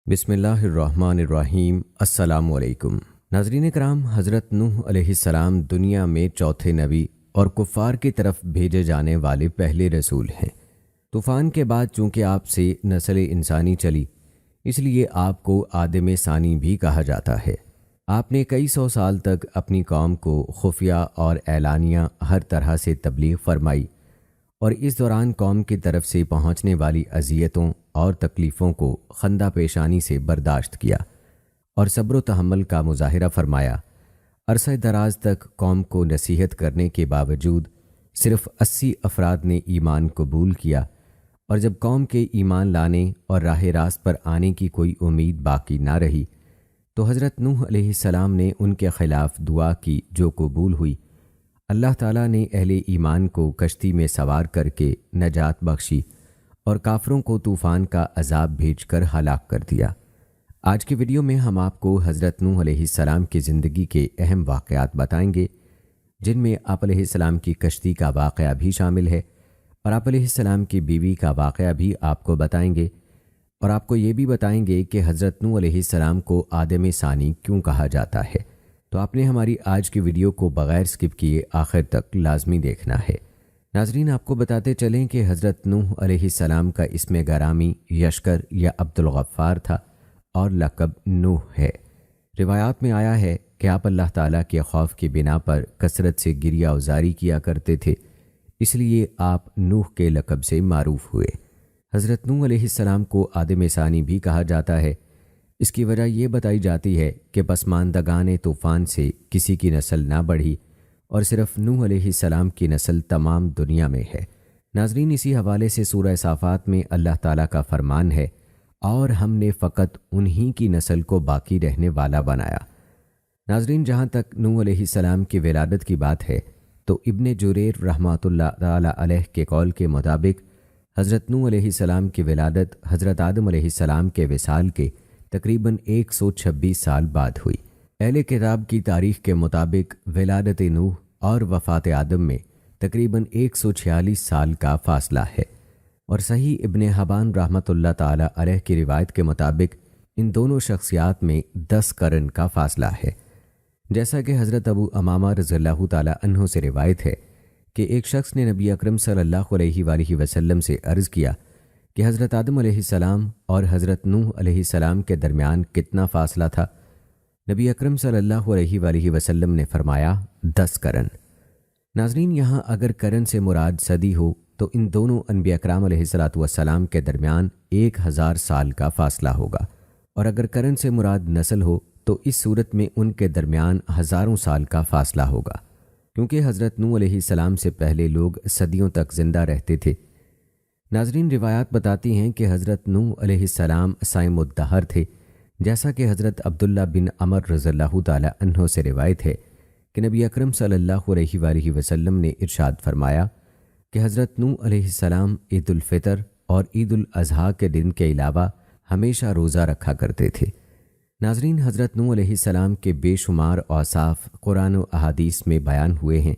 بسم اللہ الرحمن الرحیم۔ السلام علیکم ناظرین کرام، حضرت نوح علیہ السلام دنیا میں چوتھے نبی اور کفار کی طرف بھیجے جانے والے پہلے رسول ہیں۔ طوفان کے بعد چونکہ آپ سے نسل انسانی چلی، اس لیے آپ کو آدم ثانی بھی کہا جاتا ہے۔ آپ نے کئی سو سال تک اپنی قوم کو خفیہ اور اعلانیہ ہر طرح سے تبلیغ فرمائی، اور اس دوران قوم کی طرف سے پہنچنے والی اذیتوں اور تکلیفوں کو خندہ پیشانی سے برداشت کیا اور صبر و تحمل کا مظاہرہ فرمایا۔ عرصہ دراز تک قوم کو نصیحت کرنے کے باوجود صرف 80 افراد نے ایمان قبول کیا، اور جب قوم کے ایمان لانے اور راہ راست پر آنے کی کوئی امید باقی نہ رہی تو حضرت نوح علیہ السلام نے ان کے خلاف دعا کی جو قبول ہوئی۔ اللہ تعالیٰ نے اہل ایمان کو کشتی میں سوار کر کے نجات بخشی اور کافروں کو طوفان کا عذاب بھیج کر ہلاک کر دیا۔ آج کی ویڈیو میں ہم آپ کو حضرت نوح علیہ السلام کی زندگی کے اہم واقعات بتائیں گے، جن میں آپ علیہ السلام کی کشتی کا واقعہ بھی شامل ہے، اور آپ علیہ السلام کی بیوی کا واقعہ بھی آپ کو بتائیں گے، اور آپ کو یہ بھی بتائیں گے کہ حضرت نوح علیہ السلام کو آدم ثانی کیوں کہا جاتا ہے۔ تو آپ نے ہماری آج کی ویڈیو کو بغیر سکپ کیے آخر تک لازمی دیکھنا ہے۔ ناظرین، آپ کو بتاتے چلیں کہ حضرت نوح علیہ السلام کا اسم گرامی یشکر یا عبد الغفار تھا اور لقب نوح ہے۔ روایات میں آیا ہے کہ آپ اللہ تعالیٰ کے خوف کی بنا پر کثرت سے گریہ وزاری کیا کرتے تھے، اس لیے آپ نوح کے لقب سے معروف ہوئے۔ حضرت نوح علیہ السلام کو آدم ثانی بھی کہا جاتا ہے۔ اس کی وجہ یہ بتائی جاتی ہے کہ پسماندگان طوفان سے کسی کی نسل نہ بڑھی، اور صرف نوح علیہ السلام کی نسل تمام دنیا میں ہے۔ ناظرین، اسی حوالے سے سورہ صافات میں اللہ تعالیٰ کا فرمان ہے، اور ہم نے فقط انہی کی نسل کو باقی رہنے والا بنایا۔ ناظرین، جہاں تک نوح علیہ السلام کی ولادت کی بات ہے تو ابن جریر رحمۃ اللہ تعالیٰ علیہ کے قول کے مطابق حضرت نوح علیہ السلام کی ولادت حضرت آدم علیہ السلام کے وصال کے تقریباً 126 سال بعد ہوئی۔ اہل کتاب کی تاریخ کے مطابق ولادت نوح اور وفات آدم میں تقریباً 146 سال کا فاصلہ ہے، اور صحیح ابن حبان رحمۃ اللہ تعالیٰ علیہ کی روایت کے مطابق ان دونوں شخصیات میں 10 قرن کا فاصلہ ہے۔ جیسا کہ حضرت ابو امامہ رضی اللہ تعالیٰ عنہ سے روایت ہے کہ ایک شخص نے نبی اکرم صلی اللہ علیہ وآلہ وسلم سے عرض کیا کہ حضرت آدم علیہ السلام اور حضرت نوح علیہ السلام کے درمیان کتنا فاصلہ تھا؟ نبی اکرم صلی اللہ علیہ وآلہ وسلم نے فرمایا 10 قرن۔ ناظرین، یہاں اگر قرن سے مراد صدی ہو تو ان دونوں انبیاء اکرام علیہ السلام کے درمیان 1000 سال کا فاصلہ ہوگا، اور اگر قرن سے مراد نسل ہو تو اس صورت میں ان کے درمیان ہزاروں سال کا فاصلہ ہوگا، کیونکہ حضرت نوح علیہ السلام سے پہلے لوگ صدیوں تک زندہ رہتے تھے۔ ناظرین، روایات بتاتی ہیں کہ حضرت نوح علیہ السلام صائم الدہر تھے، جیسا کہ حضرت عبداللہ بن عمر رضی اللہ تعالیٰ عنہ سے روایت ہے کہ نبی اکرم صلی اللہ علیہ وآلہ وسلم نے ارشاد فرمایا کہ حضرت نوح علیہ السلام عید الفطر اور عید الاضحیٰ کے دن کے علاوہ ہمیشہ روزہ رکھا کرتے تھے۔ ناظرین، حضرت نوح علیہ السلام کے بے شمار اوصاف قرآن و احادیث میں بیان ہوئے ہیں۔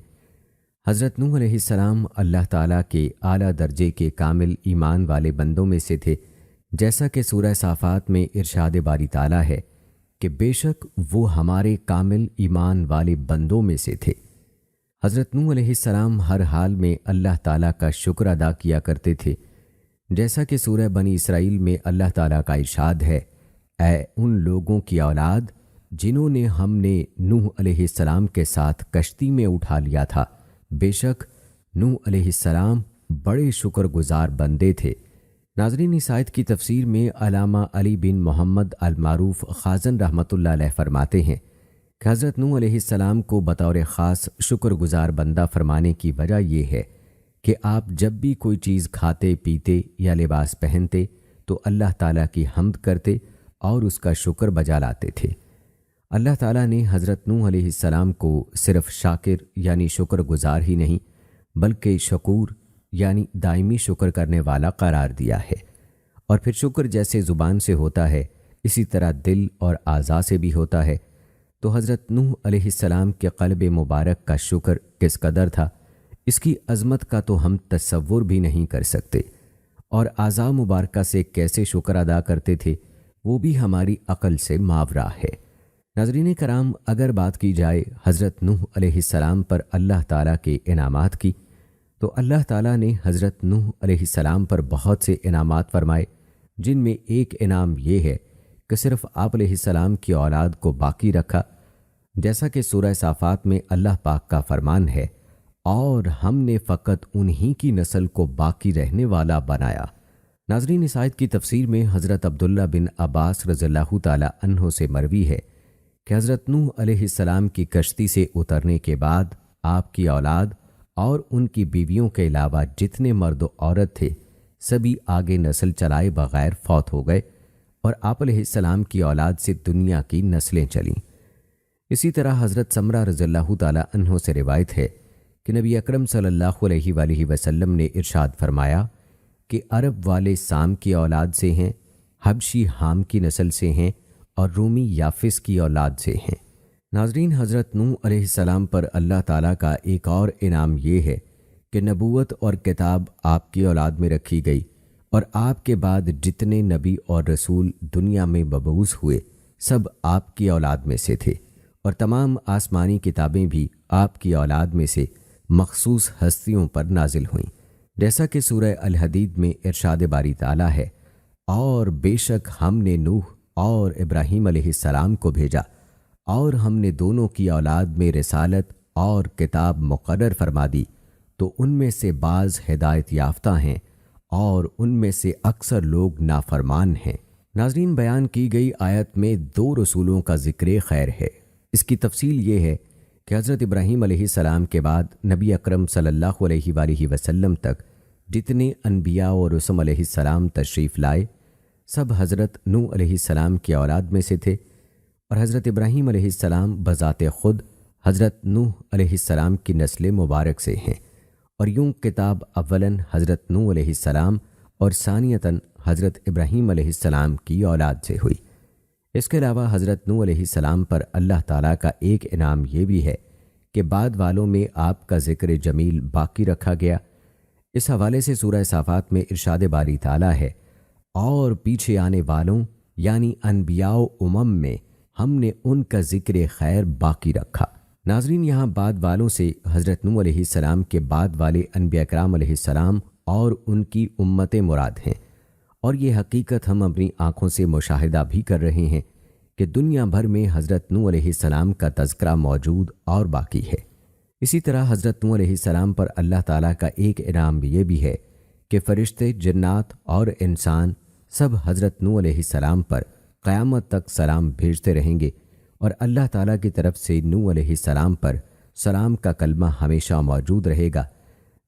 حضرت نوح علیہ السلام اللہ تعالیٰ کے اعلیٰ درجے کے کامل ایمان والے بندوں میں سے تھے، جیسا کہ سورہ صافات میں ارشاد باری تعالیٰ ہے کہ بے شک وہ ہمارے کامل ایمان والے بندوں میں سے تھے۔ حضرت نوح علیہ السلام ہر حال میں اللہ تعالیٰ کا شکر ادا کیا کرتے تھے، جیسا کہ سورہ بنی اسرائیل میں اللہ تعالیٰ کا ارشاد ہے، اے ان لوگوں کی اولاد جنہوں نے ہم نے نوح علیہ السلام کے ساتھ کشتی میں اٹھا لیا تھا، بے شک نوح علیہ السلام بڑے شکر گزار بندے تھے۔ ناظرین، اس آیت کی تفسیر میں علامہ علی بن محمد المعروف خازن رحمۃ اللہ علیہ فرماتے ہیں کہ حضرت نوح علیہ السلام کو بطور خاص شکر گزار بندہ فرمانے کی وجہ یہ ہے کہ آپ جب بھی کوئی چیز کھاتے پیتے یا لباس پہنتے تو اللہ تعالیٰ کی حمد کرتے اور اس کا شکر بجا لاتے تھے۔ اللہ تعالیٰ نے حضرت نوح علیہ السلام کو صرف شاکر یعنی شکر گزار ہی نہیں بلکہ شکور یعنی دائمی شکر کرنے والا قرار دیا ہے، اور پھر شکر جیسے زبان سے ہوتا ہے اسی طرح دل اور اعضاء سے بھی ہوتا ہے۔ تو حضرت نوح علیہ السلام کے قلب مبارک کا شکر کس قدر تھا، اس کی عظمت کا تو ہم تصور بھی نہیں کر سکتے، اور اعضاء مبارکہ سے کیسے شکر ادا کرتے تھے وہ بھی ہماری عقل سے ماورا ہے۔ ناظرین کرام، اگر بات کی جائے حضرت نوح علیہ السلام پر اللہ تعالیٰ کے انعامات کی، تو اللہ تعالیٰ نے حضرت نوح علیہ السلام پر بہت سے انعامات فرمائے، جن میں ایک انعام یہ ہے کہ صرف آپ علیہ السلام کی اولاد کو باقی رکھا، جیسا کہ سورہ صافات میں اللہ پاک کا فرمان ہے، اور ہم نے فقط انہی کی نسل کو باقی رہنے والا بنایا۔ ناظرین، اس آیت کی تفسیر میں حضرت عبداللہ بن عباس رضی اللہ تعالی عنہ سے مروی ہے کہ حضرت نوح علیہ السلام کی کشتی سے اترنے کے بعد آپ کی اولاد اور ان کی بیویوں کے علاوہ جتنے مرد و عورت تھے سبھی آگے نسل چلائے بغیر فوت ہو گئے، اور آپ علیہ السلام کی اولاد سے دنیا کی نسلیں چلیں۔ اسی طرح حضرت سمرہ رضی اللہ تعالی عنہ سے روایت ہے کہ نبی اکرم صلی اللہ علیہ وآلہ وسلم نے ارشاد فرمایا کہ عرب والے سام کی اولاد سے ہیں، حبشی حام کی نسل سے ہیں، اور رومی یافس کی اولاد سے ہیں۔ ناظرین، حضرت نوح علیہ السلام پر اللہ تعالیٰ کا ایک اور انعام یہ ہے کہ نبوت اور کتاب آپ کی اولاد میں رکھی گئی، اور آپ کے بعد جتنے نبی اور رسول دنیا میں مبعوث ہوئے سب آپ کی اولاد میں سے تھے، اور تمام آسمانی کتابیں بھی آپ کی اولاد میں سے مخصوص ہستیوں پر نازل ہوئیں، جیسا کہ سورہ الحدید میں ارشاد باری تعالیٰ ہے، اور بے شک ہم نے نوح اور ابراہیم علیہ السلام کو بھیجا، اور ہم نے دونوں کی اولاد میں رسالت اور کتاب مقرر فرما دی، تو ان میں سے بعض ہدایت یافتہ ہیں اور ان میں سے اکثر لوگ نافرمان ہیں۔ ناظرین، بیان کی گئی آیت میں دو رسولوں کا ذکر خیر ہے۔ اس کی تفصیل یہ ہے کہ حضرت ابراہیم علیہ السلام کے بعد نبی اکرم صلی اللہ علیہ وآلہ وسلم تک جتنے انبیاء اور رسل علیہ السلام تشریف لائے سب حضرت نوح علیہ السلام کی اولاد میں سے تھے، اور حضرت ابراہیم علیہ السلام بذات خود حضرت نوح علیہ السلام کی نسل مبارک سے ہیں، اور یوں کتاب اولاً حضرت نوح علیہ السلام اور ثانیتاً حضرت ابراہیم علیہ السلام کی اولاد سے ہوئی۔ اس کے علاوہ حضرت نوح علیہ السلام پر اللہ تعالیٰ کا ایک انعام یہ بھی ہے کہ بعد والوں میں آپ کا ذکر جمیل باقی رکھا گیا۔ اس حوالے سے سورہ صافات میں ارشاد باری تعالیٰ ہے، اور پیچھے آنے والوں یعنی انبیاء و امم میں ہم نے ان کا ذکر خیر باقی رکھا۔ ناظرین، یہاں بعد والوں سے حضرت نوح علیہ السلام کے بعد والے انبیاء کرام علیہ السلام اور ان کی امتیں مراد ہیں، اور یہ حقیقت ہم اپنی آنکھوں سے مشاہدہ بھی کر رہے ہیں کہ دنیا بھر میں حضرت نوح علیہ السلام کا تذکرہ موجود اور باقی ہے۔ اسی طرح حضرت نوح علیہ السلام پر اللہ تعالیٰ کا ایک انعام یہ بھی ہے کہ فرشتے، جنات اور انسان سب حضرت نوح علیہ السلام پر قیامت تک سلام بھیجتے رہیں گے، اور اللہ تعالیٰ کی طرف سے نوح علیہ السلام پر سلام کا کلمہ ہمیشہ موجود رہے گا،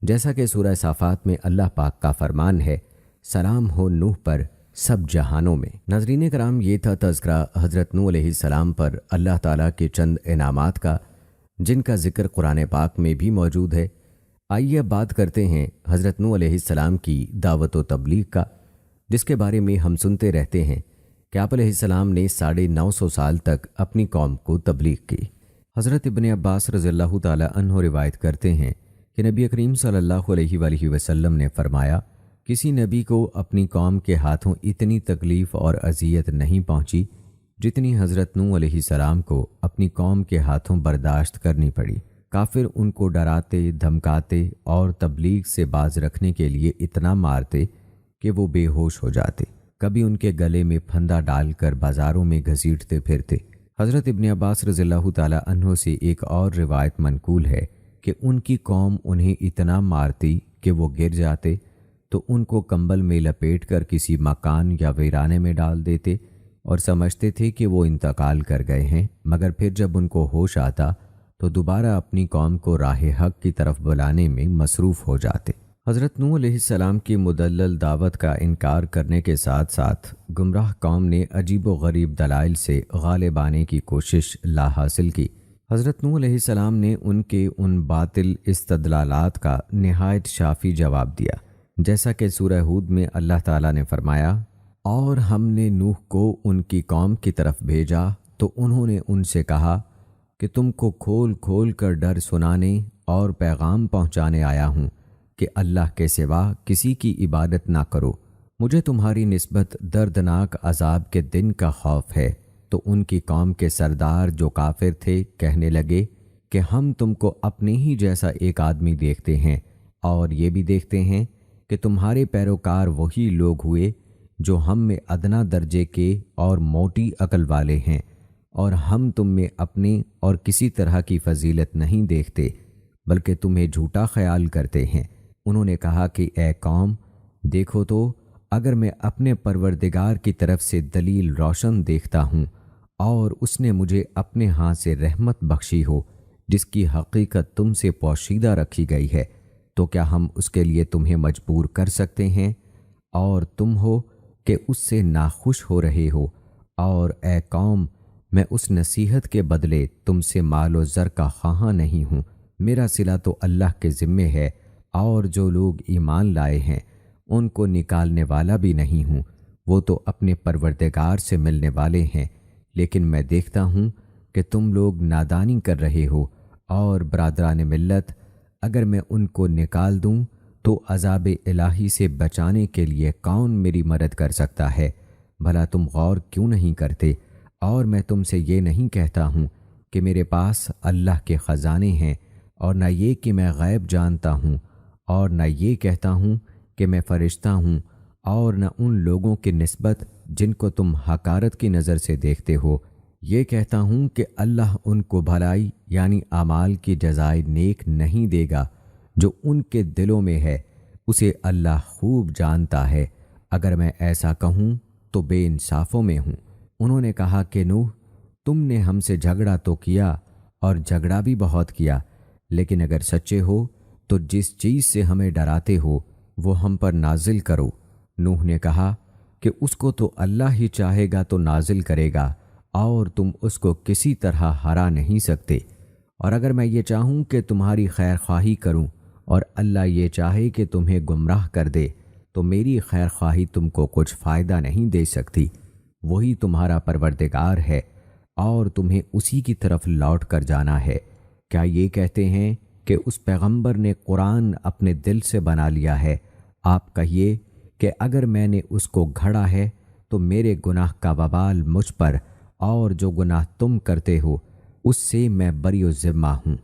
جیسا کہ سورہ صافات میں اللہ پاک کا فرمان ہے، سلام ہو نوح پر سب جہانوں میں۔ ناظرین کرام، یہ تھا تذکرہ حضرت نوح علیہ السلام پر اللہ تعالیٰ کے چند انعامات کا، جن کا ذکر قرآن پاک میں بھی موجود ہے۔ آئیے اب بات کرتے ہیں حضرت نوح علیہ السلام کی دعوت و تبلیغ کا، جس کے بارے میں ہم سنتے رہتے ہیں کہ آپ علیہ السلام نے 950 سال تک اپنی قوم کو تبلیغ کی۔ حضرت ابن عباس رضی اللہ تعالی عنہ روایت کرتے ہیں کہ نبی کریم صلی اللہ علیہ وآلہ وسلم نے فرمایا، کسی نبی کو اپنی قوم کے ہاتھوں اتنی تکلیف اور اذیت نہیں پہنچی جتنی حضرت نوح علیہ السلام کو اپنی قوم کے ہاتھوں برداشت کرنی پڑی۔ کافر ان کو ڈراتے، دھمکاتے اور تبلیغ سے باز رکھنے کے لیے اتنا مارتے کہ وہ بے ہوش ہو جاتے، کبھی ان کے گلے میں پھندا ڈال کر بازاروں میں گھسیٹتے پھرتے۔ حضرت ابن عباس رضی اللہ تعالی عنہ سے ایک اور روایت منقول ہے کہ ان کی قوم انہیں اتنا مارتی کہ وہ گر جاتے تو ان کو کمبل میں لپیٹ کر کسی مکان یا ویرانے میں ڈال دیتے اور سمجھتے تھے کہ وہ انتقال کر گئے ہیں، مگر پھر جب ان کو ہوش آتا تو دوبارہ اپنی قوم کو راہ حق کی طرف بلانے میں مصروف ہو جاتے۔ حضرت نوح علیہ السلام کی مدلل دعوت کا انکار کرنے کے ساتھ ساتھ گمراہ قوم نے عجیب و غریب دلائل سے غالب آنے کی کوشش لا حاصل کی۔ حضرت نوح علیہ السلام نے ان کے ان باطل استدلالات کا نہایت شافی جواب دیا، جیسا کہ سورہ ہود میں اللہ تعالیٰ نے فرمایا، اور ہم نے نوح کو ان کی قوم کی طرف بھیجا تو انہوں نے ان سے کہا کہ تم کو کھول کھول کر ڈر سنانے اور پیغام پہنچانے آیا ہوں کہ اللہ کے سوا کسی کی عبادت نہ کرو مجھے تمہاری نسبت دردناک عذاب کے دن کا خوف ہے۔ تو ان کی قوم کے سردار جو کافر تھے کہنے لگے کہ ہم تم کو اپنے ہی جیسا ایک آدمی دیکھتے ہیں، اور یہ بھی دیکھتے ہیں کہ تمہارے پیروکار وہی لوگ ہوئے جو ہم میں ادنا درجے کے اور موٹی عقل والے ہیں، اور ہم تم میں اپنے اور کسی طرح کی فضیلت نہیں دیکھتے بلکہ تمہیں جھوٹا خیال کرتے ہیں۔ انہوں نے کہا کہ اے قوم، دیکھو تو اگر میں اپنے پروردگار کی طرف سے دلیل روشن دیکھتا ہوں اور اس نے مجھے اپنے ہاتھ سے رحمت بخشی ہو جس کی حقیقت تم سے پوشیدہ رکھی گئی ہے، تو کیا ہم اس کے لیے تمہیں مجبور کر سکتے ہیں؟ اور تم ہو کہ اس سے ناخوش ہو رہے ہو۔ اور اے قوم، میں اس نصیحت کے بدلے تم سے مال و زر کا خواہاں نہیں ہوں، میرا صلہ تو اللہ کے ذمے ہے، اور جو لوگ ایمان لائے ہیں ان کو نکالنے والا بھی نہیں ہوں، وہ تو اپنے پروردگار سے ملنے والے ہیں۔ لیکن میں دیکھتا ہوں کہ تم لوگ نادانی کر رہے ہو، اور برادران ملت، اگر میں ان کو نکال دوں تو عذاب الہی سے بچانے کے لیے کون میری مدد کر سکتا ہے؟ بھلا تم غور کیوں نہیں کرتے؟ اور میں تم سے یہ نہیں کہتا ہوں کہ میرے پاس اللہ کے خزانے ہیں، اور نہ یہ کہ میں غیب جانتا ہوں، اور نہ یہ کہتا ہوں کہ میں فرشتہ ہوں، اور نہ ان لوگوں کی نسبت جن کو تم حقارت کی نظر سے دیکھتے ہو یہ کہتا ہوں کہ اللہ ان کو بھلائی یعنی اعمال کی جزائے نیک نہیں دے گا، جو ان کے دلوں میں ہے اسے اللہ خوب جانتا ہے۔ اگر میں ایسا کہوں تو بے انصافوں میں ہوں۔ انہوں نے کہا کہ نوح، تم نے ہم سے جھگڑا تو کیا اور جھگڑا بھی بہت کیا، لیکن اگر سچے ہو تو جس چیز سے ہمیں ڈراتے ہو وہ ہم پر نازل کرو۔ نوح نے کہا کہ اس کو تو اللہ ہی چاہے گا تو نازل کرے گا، اور تم اس کو کسی طرح ہرا نہیں سکتے۔ اور اگر میں یہ چاہوں کہ تمہاری خیر خواہی کروں اور اللہ یہ چاہے کہ تمہیں گمراہ کر دے تو میری خیر خواہی تم کو کچھ فائدہ نہیں دے سکتی۔ وہی تمہارا پروردگار ہے اور تمہیں اسی کی طرف لوٹ کر جانا ہے۔ کیا یہ کہتے ہیں کہ اس پیغمبر نے قرآن اپنے دل سے بنا لیا ہے؟ آپ کہیے کہ اگر میں نے اس کو گھڑا ہے تو میرے گناہ کا وبال مجھ پر، اور جو گناہ تم کرتے ہو اس سے میں بری و ذمہ ہوں۔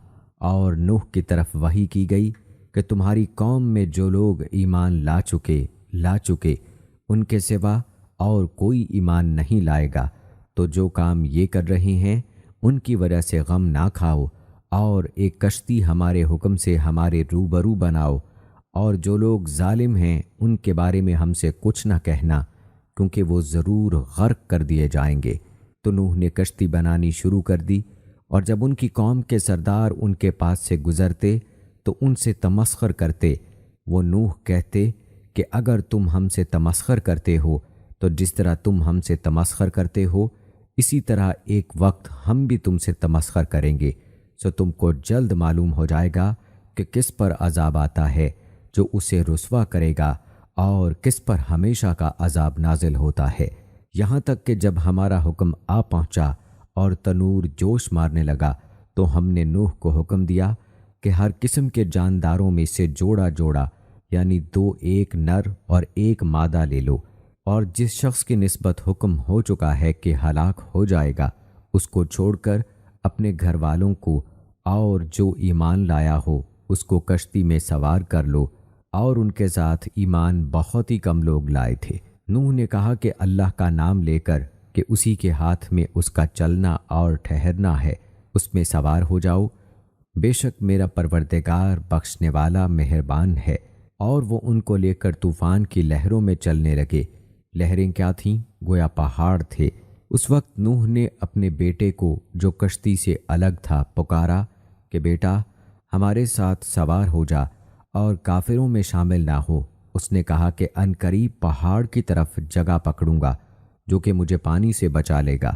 اور نوح کی طرف وحی کی گئی کہ تمہاری قوم میں جو لوگ ایمان لا چکے ان کے سوا اور کوئی ایمان نہیں لائے گا، تو جو کام یہ کر رہے ہیں ان کی وجہ سے غم نہ کھاؤ، اور ایک کشتی ہمارے حکم سے ہمارے روبرو بناؤ، اور جو لوگ ظالم ہیں ان کے بارے میں ہم سے کچھ نہ کہنا، کیونکہ وہ ضرور غرق کر دیے جائیں گے۔ تو نوح نے کشتی بنانی شروع کر دی، اور جب ان کی قوم کے سردار ان کے پاس سے گزرتے تو ان سے تمسخر کرتے۔ وہ نوح کہتے کہ اگر تم ہم سے تمسخر کرتے ہو تو جس طرح تم ہم سے تمسخر کرتے ہو اسی طرح ایک وقت ہم بھی تم سے تمسخر کریں گے، سو تم کو جلد معلوم ہو جائے گا کہ کس پر عذاب آتا ہے جو اسے رسوا کرے گا، اور کس پر ہمیشہ کا عذاب نازل ہوتا ہے۔ یہاں تک کہ جب ہمارا حکم آ پہنچا اور تنور جوش مارنے لگا تو ہم نے نوح کو حکم دیا کہ ہر قسم کے جانداروں میں سے جوڑا جوڑا یعنی 2 ایک نر اور ایک مادہ لے لو، اور جس شخص کی نسبت حکم ہو چکا ہے کہ ہلاک ہو جائے گا اس کو چھوڑ کر اپنے گھر والوں کو اور جو ایمان لایا ہو اس کو کشتی میں سوار کر لو، اور ان کے ساتھ ایمان بہت ہی کم لوگ لائے تھے۔ نوح نے کہا کہ اللہ کا نام لے کر کہ اسی کے ہاتھ میں اس کا چلنا اور ٹھہرنا ہے اس میں سوار ہو جاؤ، بے شک میرا پروردگار بخشنے والا مہربان ہے۔ اور وہ ان کو لے کر طوفان کی لہروں میں چلنے لگے۔ لہریں کیا تھیں؟ گویا پہاڑ تھے۔ اس وقت نوح نے اپنے بیٹے کو جو کشتی سے الگ تھا پکارا کہ بیٹا ہمارے ساتھ سوار ہو جا اور کافروں میں شامل نہ ہو۔ اس نے کہا کہ عنقریب پہاڑ کی طرف جگہ پکڑوں گا جو کہ مجھے پانی سے بچا لے گا۔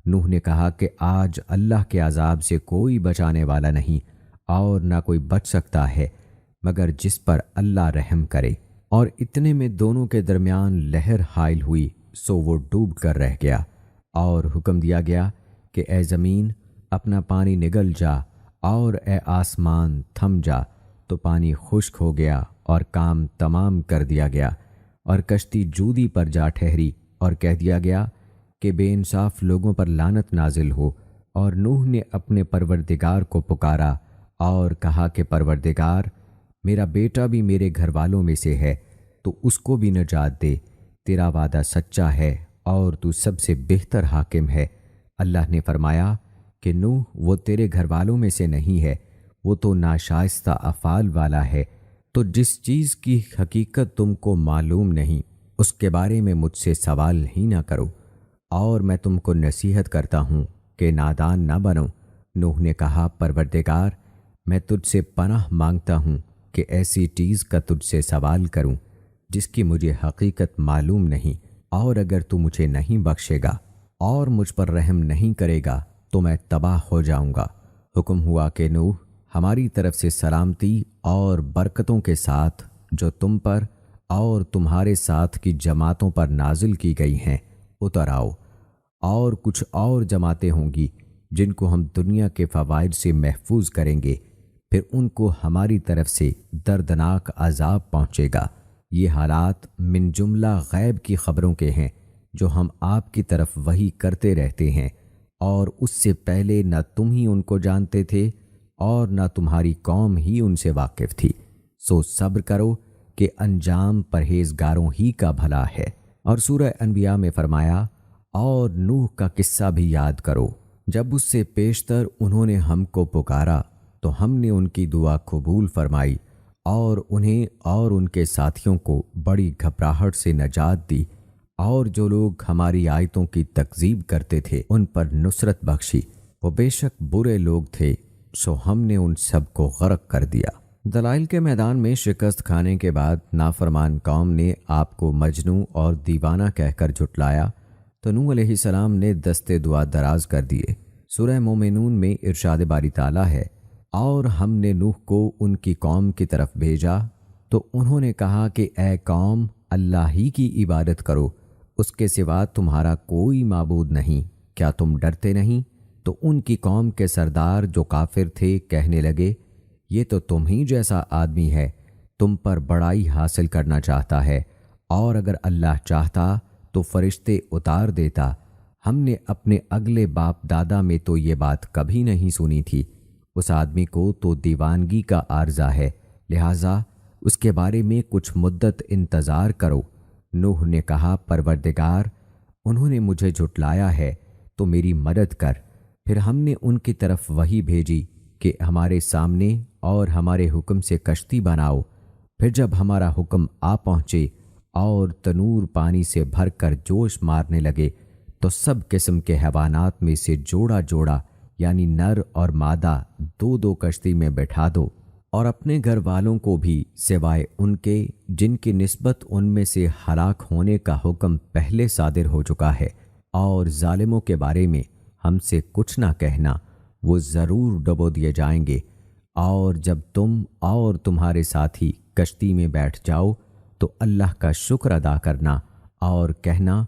نوح نے کہا کہ آج اللہ کے عذاب سے کوئی بچانے والا نہیں، اور نہ کوئی بچ سکتا ہے مگر جس پر اللہ رحم کرے۔ اور اتنے میں دونوں کے درمیان لہر حائل ہوئی، سو وہ ڈوب کر رہ گیا، اور حکم دیا گیا کہ اے زمین اپنا پانی نگل جا، اور اے آسمان تھم جا، تو پانی خشک ہو گیا اور کام تمام کر دیا گیا۔ اور کشتی جودی پر جا ٹھہری اور کہہ دیا گیا کہ بے انصاف لوگوں پر لعنت نازل ہو۔ اور نوح نے اپنے پروردگار کو پکارا اور کہا کہ پروردگار، میرا بیٹا بھی میرے گھر والوں میں سے ہے، تو اس کو بھی نجات دے، تیرا وعدہ سچا ہے اور تو سب سے بہتر حاکم ہے۔ اللہ نے فرمایا کہ نوح وہ تیرے گھر والوں میں سے نہیں ہے، وہ تو ناشائستہ افعال والا ہے، تو جس چیز کی حقیقت تم کو معلوم نہیں اس کے بارے میں مجھ سے سوال ہی نہ کرو، اور میں تم کو نصیحت کرتا ہوں کہ نادان نہ بنو۔ نوح نے کہا پروردگار، میں تجھ سے پناہ مانگتا ہوں کہ ایسی چیز کا تجھ سے سوال کروں جس کی مجھے حقیقت معلوم نہیں، اور اگر تو مجھے نہیں بخشے گا اور مجھ پر رحم نہیں کرے گا تو میں تباہ ہو جاؤں گا۔ حکم ہوا کہ نوح، ہماری طرف سے سلامتی اور برکتوں کے ساتھ جو تم پر اور تمہارے ساتھ کی جماعتوں پر نازل کی گئی ہیں اتر آؤ، اور کچھ اور جماعتیں ہوں گی جن کو ہم دنیا کے فوائد سے محفوظ کریں گے، پھر ان کو ہماری طرف سے دردناک عذاب پہنچے گا۔ یہ حالات من جملہ غیب کی خبروں کے ہیں جو ہم آپ کی طرف وحی کرتے رہتے ہیں، اور اس سے پہلے نہ تم ہی ان کو جانتے تھے اور نہ تمہاری قوم ہی ان سے واقف تھی، سو صبر کرو کہ انجام پرہیزگاروں ہی کا بھلا ہے۔ اور سورہ انبیاء میں فرمایا، اور نوح کا قصہ بھی یاد کرو، جب اس سے پیشتر انہوں نے ہم کو پکارا تو ہم نے ان کی دعا قبول فرمائی اور انہیں اور ان کے ساتھیوں کو بڑی گھبراہٹ سے نجات دی، اور جو لوگ ہماری آیتوں کی تکذیب کرتے تھے ان پر نصرت بخشی، وہ بے شک برے لوگ تھے، سو ہم نے ان سب کو غرق کر دیا۔ دلائل کے میدان میں شکست کھانے کے بعد نافرمان قوم نے آپ کو مجنوں اور دیوانہ کہہ کر جھٹلایا تو نوح علیہ السلام نے دستے دعا دراز کر دیے۔ سورہ مومنون میں ارشاد باری تعالیٰ ہے، اور ہم نے نوح کو ان کی قوم کی طرف بھیجا تو انہوں نے کہا کہ اے قوم، اللہ ہی کی عبادت کرو، اس کے سوا تمہارا کوئی معبود نہیں، کیا تم ڈرتے نہیں؟ تو ان کی قوم کے سردار جو کافر تھے کہنے لگے، یہ تو تم ہی جیسا آدمی ہے، تم پر بڑائی حاصل کرنا چاہتا ہے، اور اگر اللہ چاہتا تو فرشتے اتار دیتا۔ ہم نے اپنے اگلے باپ دادا میں تو یہ بات کبھی نہیں سنی تھی، اس آدمی کو تو دیوانگی کا عارضہ ہے، لہٰذا اس کے بارے میں کچھ مدت انتظار کرو۔ نوح نے کہا پروردگار، انہوں نے مجھے جھٹلایا ہے تو میری مدد کر۔ پھر ہم نے ان کی طرف وحی بھیجی کہ ہمارے سامنے اور ہمارے حکم سے کشتی بناؤ۔ پھر جب ہمارا حکم آ پہنچے اور تنور پانی سے بھر کر جوش مارنے لگے تو سب قسم کے حیوانات میں سے جوڑا جوڑا یعنی نر اور مادہ دو دو کشتی میں بٹھا دو، اور اپنے گھر والوں کو بھی سوائے ان کے جن کی نسبت ان میں سے ہلاک ہونے کا حکم پہلے صادر ہو چکا ہے، اور ظالموں کے بارے میں ہم سے کچھ نہ کہنا، وہ ضرور ڈبو دیے جائیں گے۔ اور جب تم اور تمہارے ساتھی کشتی میں بیٹھ جاؤ تو اللہ کا شکر ادا کرنا اور کہنا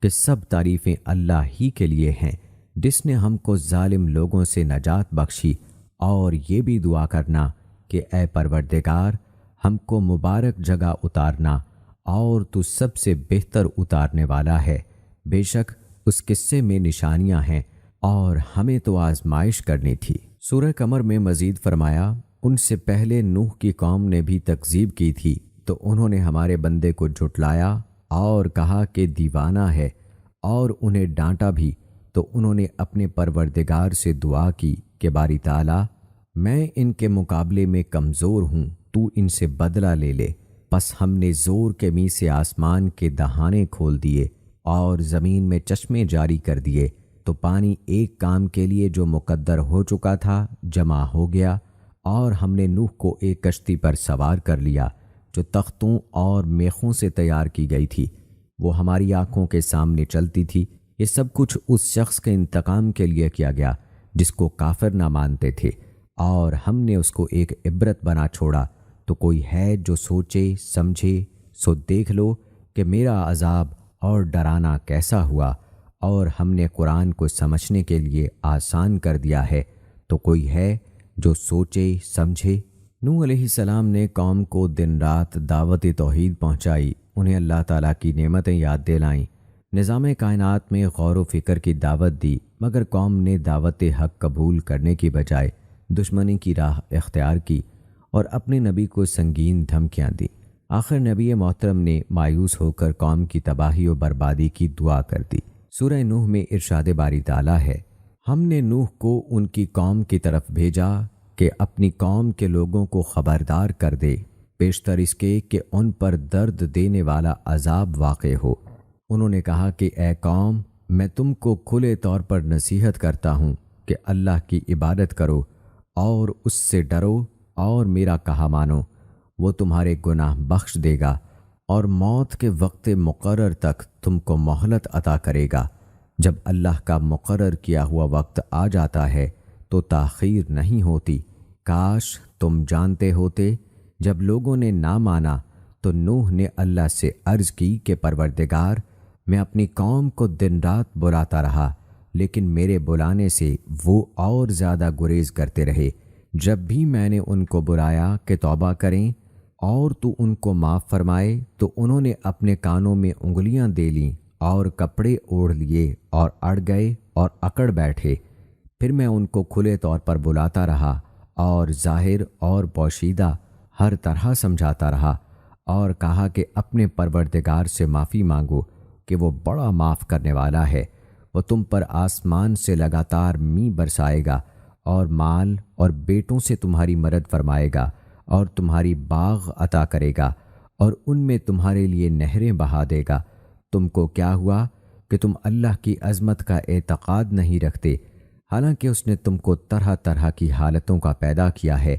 کہ سب تعریفیں اللہ ہی کے لیے ہیں جس نے ہم کو ظالم لوگوں سے نجات بخشی، اور یہ بھی دعا کرنا کہ اے پروردگار، ہم کو مبارک جگہ اتارنا، اور تو سب سے بہتر اتارنے والا ہے، بے شک اس قصے میں نشانیاں ہیں اور ہمیں تو آزمائش کرنی تھی۔ سورہ قمر میں مزید فرمایا، ان سے پہلے نوح کی قوم نے بھی تکذیب کی تھی تو انہوں نے ہمارے بندے کو جھٹلایا اور کہا کہ دیوانہ ہے، اور انہیں ڈانٹا بھی تو انہوں نے اپنے پروردگار سے دعا کی کہ باری تعالیٰ، میں ان کے مقابلے میں کمزور ہوں، تو ان سے بدلہ لے لے۔ پس ہم نے زور کے می سے آسمان کے دہانے کھول دیے اور زمین میں چشمے جاری کر دیے، تو پانی ایک کام کے لیے جو مقدر ہو چکا تھا جمع ہو گیا، اور ہم نے نوح کو ایک کشتی پر سوار کر لیا جو تختوں اور میخوں سے تیار کی گئی تھی، وہ ہماری آنکھوں کے سامنے چلتی تھی۔ یہ سب کچھ اس شخص کے انتقام کے لیے کیا گیا جس کو کافر نہ مانتے تھے، اور ہم نے اس کو ایک عبرت بنا چھوڑا۔ تو کوئی ہے جو سوچے سمجھے، سو دیکھ لو کہ میرا عذاب اور ڈرانا کیسا ہوا، اور ہم نے قرآن کو سمجھنے کے لیے آسان کر دیا ہے۔ تو کوئی ہے جو سوچے سمجھے۔ نوح علیہ السلام نے قوم کو دن رات دعوت توحید پہنچائی، انہیں اللہ تعالیٰ کی نعمتیں یاد دلائیں، نظام کائنات میں غور و فکر کی دعوت دی، مگر قوم نے دعوت حق قبول کرنے کی بجائے دشمنی کی راہ اختیار کی اور اپنے نبی کو سنگین دھمکیاں دیں۔ آخر نبی محترم نے مایوس ہو کر قوم کی تباہی و بربادی کی دعا کر دی۔ سورہ نوح میں ارشاد باری تعالیٰ ہے، ہم نے نوح کو ان کی قوم کی طرف بھیجا کہ اپنی قوم کے لوگوں کو خبردار کر دے، بیشتر اس کے کہ ان پر درد دینے والا عذاب واقع ہو۔ انہوں نے کہا کہ اے قوم، میں تم کو کھلے طور پر نصیحت کرتا ہوں کہ اللہ کی عبادت کرو اور اس سے ڈرو اور میرا کہا مانو، وہ تمہارے گناہ بخش دے گا اور موت کے وقت مقرر تک تم کو مہلت عطا کرے گا۔ جب اللہ کا مقرر کیا ہوا وقت آ جاتا ہے تو تاخیر نہیں ہوتی۔ کاش تم جانتے ہوتے۔ جب لوگوں نے نہ مانا تو نوح نے اللہ سے عرض کی کہ پروردگار، میں اپنی قوم کو دن رات بلاتا رہا، لیکن میرے بلانے سے وہ اور زیادہ گریز کرتے رہے۔ جب بھی میں نے ان کو بلایا کہ توبہ کریں اور تو ان کو معاف فرمائے تو انہوں نے اپنے کانوں میں انگلیاں دے لیں اور کپڑے اوڑھ لیے اور اڑ گئے اور اکڑ بیٹھے۔ پھر میں ان کو کھلے طور پر بلاتا رہا اور ظاہر اور پوشیدہ ہر طرح سمجھاتا رہا اور کہا کہ اپنے پروردگار سے معافی مانگو کہ وہ بڑا معاف کرنے والا ہے، وہ تم پر آسمان سے لگاتار می برسائے گا اور مال اور بیٹوں سے تمہاری مدد فرمائے گا اور تمہاری باغ عطا کرے گا اور ان میں تمہارے لیے نہریں بہا دے گا۔ تم کو کیا ہوا کہ تم اللہ کی عظمت کا اعتقاد نہیں رکھتے، حالانکہ اس نے تم کو طرح طرح کی حالتوں کا پیدا کیا ہے۔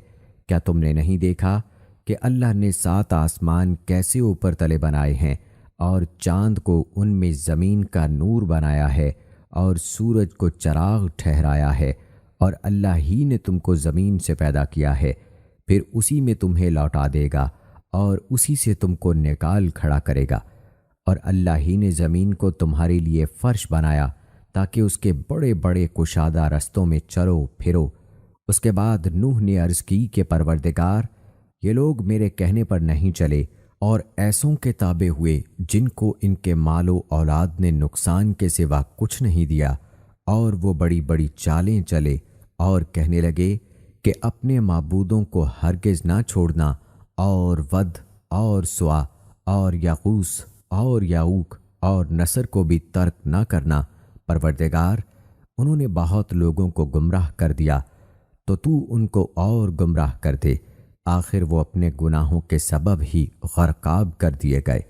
کیا تم نے نہیں دیکھا کہ اللہ نے 7 آسمان کیسے اوپر تلے بنائے ہیں اور چاند کو ان میں زمین کا نور بنایا ہے اور سورج کو چراغ ٹھہرایا ہے، اور اللہ ہی نے تم کو زمین سے پیدا کیا ہے، پھر اسی میں تمہیں لوٹا دے گا اور اسی سے تم کو نکال کھڑا کرے گا۔ اور اللہ ہی نے زمین کو تمہارے لیے فرش بنایا تاکہ اس کے بڑے بڑے کشادہ رستوں میں چلو پھرو۔ اس کے بعد نوح نے عرض کی کہ پروردگار، یہ لوگ میرے کہنے پر نہیں چلے اور ایسوں کے تابع ہوئے جن کو ان کے مال و اولاد نے نقصان کے سوا کچھ نہیں دیا، اور وہ بڑی بڑی چالیں چلے اور کہنے لگے کہ اپنے معبودوں کو ہرگز نہ چھوڑنا، اور ود اور سوا اور یغوث اور یعوق اور نصر کو بھی ترک نہ کرنا۔ پروردگار، انہوں نے بہت لوگوں کو گمراہ کر دیا، تو تو ان کو اور گمراہ کر دے۔ آخر وہ اپنے گناہوں کے سبب ہی غرقاب کر دیے گئے،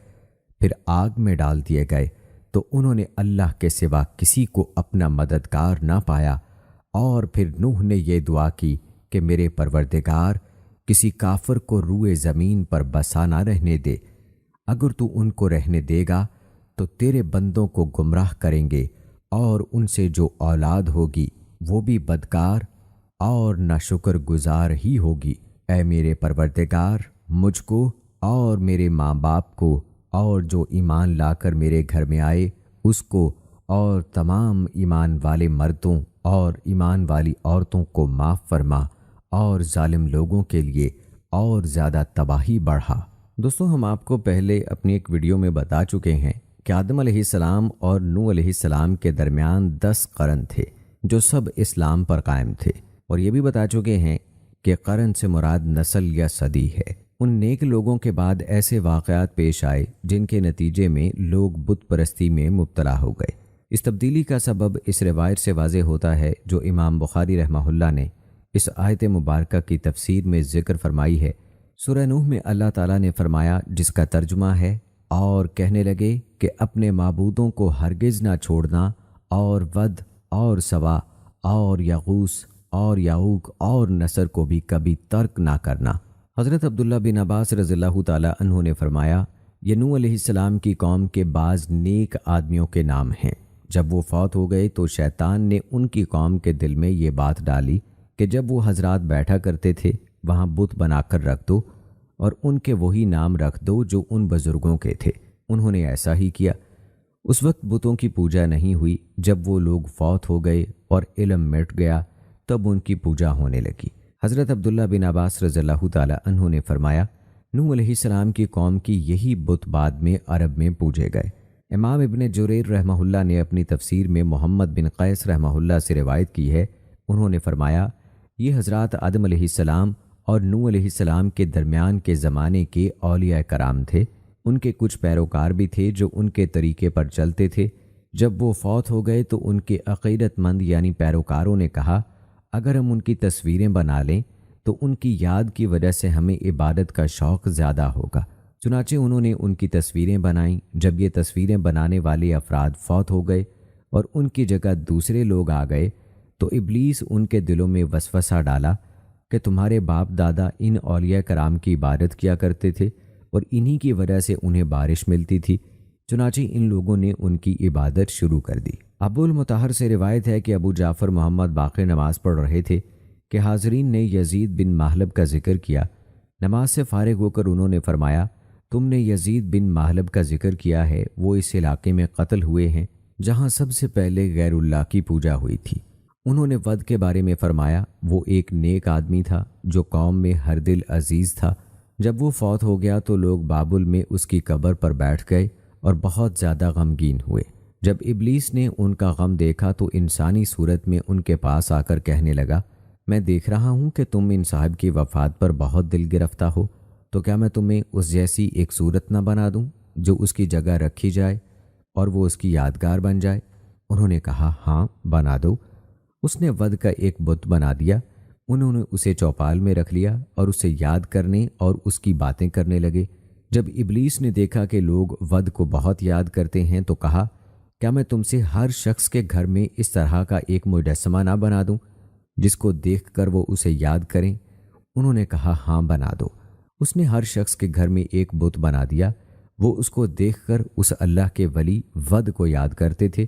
پھر آگ میں ڈال دیے گئے، تو انہوں نے اللہ کے سوا کسی کو اپنا مددگار نہ پایا۔ اور پھر نوح نے یہ دعا کی کہ میرے پروردگار، کسی کافر کو روئے زمین پر بسا نہ رہنے دے، اگر تو ان کو رہنے دے گا تو تیرے بندوں کو گمراہ کریں گے، اور ان سے جو اولاد ہوگی وہ بھی بدکار اور ناشکر گزار ہی ہوگی۔ اے میرے پروردگار، مجھ کو اور میرے ماں باپ کو اور جو ایمان لا کر میرے گھر میں آئے اس کو اور تمام ایمان والے مردوں اور ایمان والی عورتوں کو معاف فرما، اور ظالم لوگوں کے لیے اور زیادہ تباہی بڑھا۔ دوستو، ہم آپ کو پہلے اپنی ایک ویڈیو میں بتا چکے ہیں کہ آدم علیہ السلام اور نوح علیہ السلام کے درمیان 10 قرن تھے جو سب اسلام پر قائم تھے، اور یہ بھی بتا چکے ہیں کہ قرن سے مراد نسل یا صدی ہے۔ ان نیک لوگوں کے بعد ایسے واقعات پیش آئے جن کے نتیجے میں لوگ بت پرستی میں مبتلا ہو گئے۔ اس تبدیلی کا سبب اس روایت سے واضح ہوتا ہے جو امام بخاری رحمہ اللہ نے اس آیت مبارکہ کی تفسیر میں ذکر فرمائی ہے۔ سورہ نوح میں اللہ تعالیٰ نے فرمایا، جس کا ترجمہ ہے، اور کہنے لگے کہ اپنے معبودوں کو ہرگز نہ چھوڑنا، اور ود اور سوا اور یغوث اور یعوق اور نصر کو بھی کبھی ترک نہ کرنا۔ حضرت عبداللہ بن عباس رضی اللہ تعالیٰ عنہ نے فرمایا، یہ نوح علیہ السلام کی قوم کے بعض نیک آدمیوں کے نام ہیں۔ جب وہ فوت ہو گئے تو شیطان نے ان کی قوم کے دل میں یہ بات ڈالی کہ جب وہ حضرات بیٹھا کرتے تھے وہاں بت بنا کر رکھ دو اور ان کے وہی نام رکھ دو جو ان بزرگوں کے تھے۔ انہوں نے ایسا ہی کیا۔ اس وقت بتوں کی پوجا نہیں ہوئی۔ جب وہ لوگ فوت ہو گئے اور علم مٹ گیا تب ان کی پوجا ہونے لگی۔ حضرت عبداللہ بن عباس رضی اللہ تعالیٰ عنہ نے فرمایا، نوح علیہ السلام کی قوم کی یہی بت بعد میں عرب میں پوجے گئے۔ امام ابن جریر رحمہ اللہ نے اپنی تفسیر میں محمد بن قیس رحمہ اللہ سے روایت کی ہے، انہوں نے فرمایا، یہ حضرات آدم علیہ السلام اور نوح علیہ السلام کے درمیان کے زمانے کے اولیاء کرام تھے۔ ان کے کچھ پیروکار بھی تھے جو ان کے طریقے پر چلتے تھے۔ جب وہ فوت ہو گئے تو ان کے عقیدت مند یعنی پیروکاروں نے کہا، اگر ہم ان کی تصویریں بنا لیں تو ان کی یاد کی وجہ سے ہمیں عبادت کا شوق زیادہ ہوگا۔ چنانچہ انہوں نے ان کی تصویریں بنائیں۔ جب یہ تصویریں بنانے والے افراد فوت ہو گئے اور ان کی جگہ دوسرے لوگ آ گئے تو ابلیس ان کے دلوں میں وسوسہ ڈالا کہ تمہارے باپ دادا ان اولیاء کرام کی عبادت کیا کرتے تھے اور انہی کی وجہ سے انہیں بارش ملتی تھی۔ چنانچہ ان لوگوں نے ان کی عبادت شروع کر دی۔ ابو المطہر سے روایت ہے کہ ابو جعفر محمد باقر نماز پڑھ رہے تھے کہ حاضرین نے یزید بن مہلب کا ذکر کیا۔ نماز سے فارغ ہو کر انہوں نے فرمایا، تم نے یزید بن مہلب کا ذکر کیا ہے، وہ اس علاقے میں قتل ہوئے ہیں جہاں سب سے پہلے غیر اللہ کی پوجا ہوئی تھی۔ انہوں نے ود کے بارے میں فرمایا، وہ ایک نیک آدمی تھا جو قوم میں ہر دل عزیز تھا۔ جب وہ فوت ہو گیا تو لوگ بابل میں اس کی قبر پر بیٹھ گئے اور بہت زیادہ غمگین ہوئے۔ جب ابلیس نے ان کا غم دیکھا تو انسانی صورت میں ان کے پاس آ کر کہنے لگا، میں دیکھ رہا ہوں کہ تم ان صاحب کی وفات پر بہت دل گرفتہ ہو، تو کیا میں تمہیں اس جیسی ایک صورت نہ بنا دوں جو اس کی جگہ رکھی جائے اور وہ اس کی یادگار بن جائے؟ انہوں نے کہا، ہاں بنا دو۔ اس نے ود کا ایک بت بنا دیا۔ انہوں نے اسے چوپال میں رکھ لیا اور اسے یاد کرنے اور اس کی باتیں کرنے لگے۔ جب ابلیس نے دیکھا کہ لوگ ود کو بہت یاد کرتے ہیں تو کہا، کیا میں تم سے ہر شخص کے گھر میں اس طرح کا ایک مجسمہ نہ بنا دوں جس کو دیکھ کر وہ اسے یاد کریں؟ انہوں نے کہا، ہاں بنا دو۔ اس نے ہر شخص کے گھر میں ایک بت بنا دیا۔ وہ اس کو دیکھ کر اس اللہ کے ولی ود کو یاد کرتے تھے۔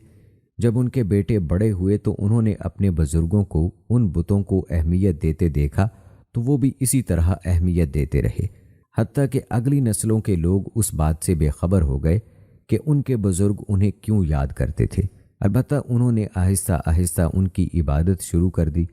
جب ان کے بیٹے بڑے ہوئے تو انہوں نے اپنے بزرگوں کو ان بتوں کو اہمیت دیتے دیکھا تو وہ بھی اسی طرح اہمیت دیتے رہے، حتیٰ کہ اگلی نسلوں کے لوگ اس بات سے بے خبر ہو گئے کہ ان کے بزرگ انہیں کیوں یاد کرتے تھے۔ البتہ انہوں نے آہستہ آہستہ ان کی عبادت شروع کر دی۔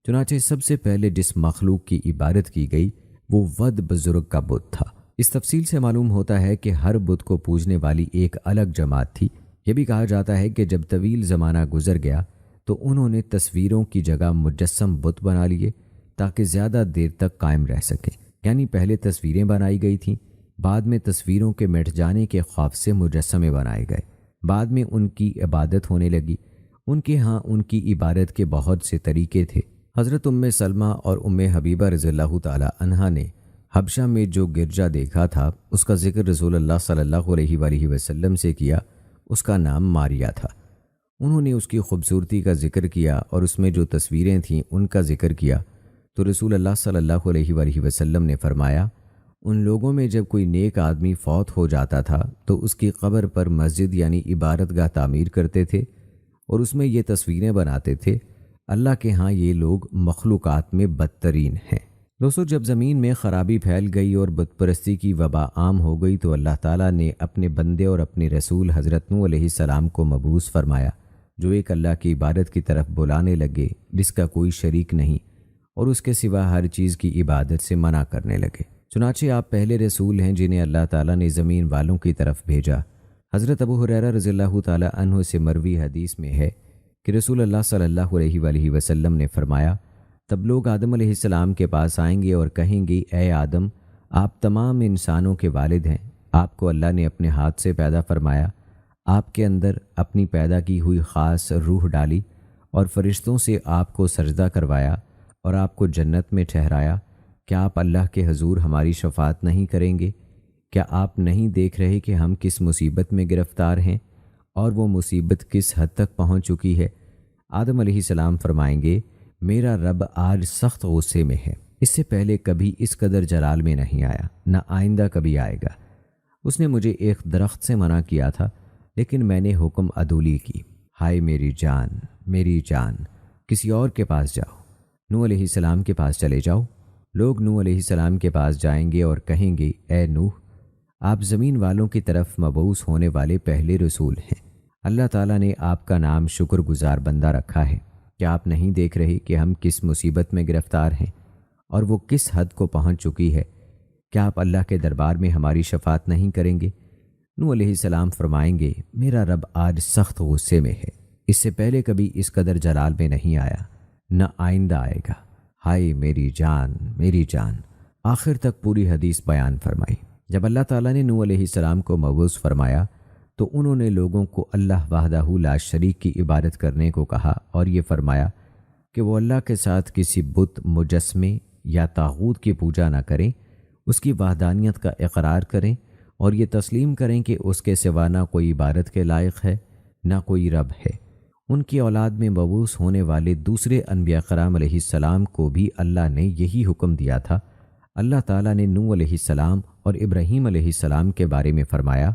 چنانچہ سب سے پہلے جس مخلوق کی عبادت کی گئی وہ ود بزرگ کا بت تھا۔ اس تفصیل سے معلوم ہوتا ہے کہ ہر بت کو پوجنے والی ایک الگ جماعت تھی۔ یہ بھی کہا جاتا ہے کہ جب طویل زمانہ گزر گیا تو انہوں نے تصویروں کی جگہ مجسم بت بنا لیے تاکہ زیادہ دیر تک قائم رہ سکیں۔ یعنی پہلے تصویریں بنائی گئی تھیں، بعد میں تصویروں کے مٹ جانے کے خوف سے مجسمے بنائے گئے، بعد میں ان کی عبادت ہونے لگی۔ ان کے ہاں ان کی عبادت کے بہت سے طریقے تھے۔ حضرت ام سلمہ اور ام حبیبہ رضی اللہ تعالی عنہا نے حبشہ میں جو گرجا دیکھا تھا اس کا ذکر رسول اللہ صلی اللہ علیہ وآلہ وسلم سے کیا۔ اس کا نام ماریا تھا۔ انہوں نے اس کی خوبصورتی کا ذکر کیا اور اس میں جو تصویریں تھیں ان کا ذکر کیا تو رسول اللہ صلی اللہ علیہ وآلہ وسلم نے فرمایا، ان لوگوں میں جب کوئی نیک آدمی فوت ہو جاتا تھا تو اس کی قبر پر مسجد یعنی عبادت گاہ تعمیر کرتے تھے اور اس میں یہ تصویریں بناتے تھے۔ اللہ کے ہاں یہ لوگ مخلوقات میں بدترین ہیں۔ دوستو، جب زمین میں خرابی پھیل گئی اور بت پرستی کی وبا عام ہو گئی تو اللہ تعالیٰ نے اپنے بندے اور اپنے رسول حضرت نوح علیہ السلام کو مبعوث فرمایا، جو ایک اللہ کی عبادت کی طرف بلانے لگے جس کا کوئی شریک نہیں اور اس کے سوا ہر چیز کی عبادت سے منع کرنے لگے۔ چنانچہ آپ پہلے رسول ہیں جنہیں اللہ تعالیٰ نے زمین والوں کی طرف بھیجا۔ حضرت ابو ہریرہ رضی اللہ تعالی عنہ سے مروی حدیث میں ہے کہ رسول اللہ صلی اللہ علیہ وآلہ وسلم نے فرمایا، تب لوگ آدم علیہ السلام کے پاس آئیں گے اور کہیں گے، اے آدم، آپ تمام انسانوں کے والد ہیں، آپ کو اللہ نے اپنے ہاتھ سے پیدا فرمایا، آپ کے اندر اپنی پیدا کی ہوئی خاص روح ڈالی اور فرشتوں سے آپ کو سجدہ کروایا اور آپ کو جنت میں ٹھہرایا، کیا آپ اللہ کے حضور ہماری شفاعت نہیں کریں گے؟ کیا آپ نہیں دیکھ رہے کہ ہم کس مصیبت میں گرفتار ہیں اور وہ مصیبت کس حد تک پہنچ چکی ہے؟ آدم علیہ السلام فرمائیں گے، میرا رب آج سخت غصے میں ہے، اس سے پہلے کبھی اس قدر جلال میں نہیں آیا، نہ آئندہ کبھی آئے گا۔ اس نے مجھے ایک درخت سے منع کیا تھا لیکن میں نے حکم عدولی کی، ہائے میری جان، میری جان، کسی اور کے پاس جاؤ، نوح علیہ السلام کے پاس چلے جاؤ۔ لوگ نوح علیہ السلام کے پاس جائیں گے اور کہیں گے، اے نوح، آپ زمین والوں کی طرف مبعوث ہونے والے پہلے رسول ہیں، اللہ تعالیٰ نے آپ کا نام شکر گزار بندہ رکھا ہے، کیا آپ نہیں دیکھ رہے کہ ہم کس مصیبت میں گرفتار ہیں؟ اور وہ کس حد کو پہنچ چکی ہے، کیا آپ اللہ کے دربار میں ہماری شفاعت نہیں کریں گے؟ نوح علیہ السلام فرمائیں گے، میرا رب آج سخت غصے میں ہے، اس سے پہلے کبھی اس قدر جلال میں نہیں آیا، نہ آئندہ آئے گا، ہائے میری جان میری جان۔ آخر تک پوری حدیث بیان فرمائی۔ جب اللہ تعالیٰ نے نوح علیہ السلام کو مبعوث فرمایا تو انہوں نے لوگوں کو اللہ وحدہ لا شریک کی عبادت کرنے کو کہا اور یہ فرمایا کہ وہ اللہ کے ساتھ کسی بت، مجسمے یا طاغوت کی پوجا نہ کریں، اس کی وحدانیت کا اقرار کریں اور یہ تسلیم کریں کہ اس کے سوا نہ کوئی عبادت کے لائق ہے نہ کوئی رب ہے۔ ان کی اولاد میں مبعوث ہونے والے دوسرے انبیاء کرام علیہ السلام کو بھی اللہ نے یہی حکم دیا تھا۔ اللہ تعالیٰ نے نوح علیہ السلام اور ابراہیم علیہ السلام کے بارے میں فرمایا،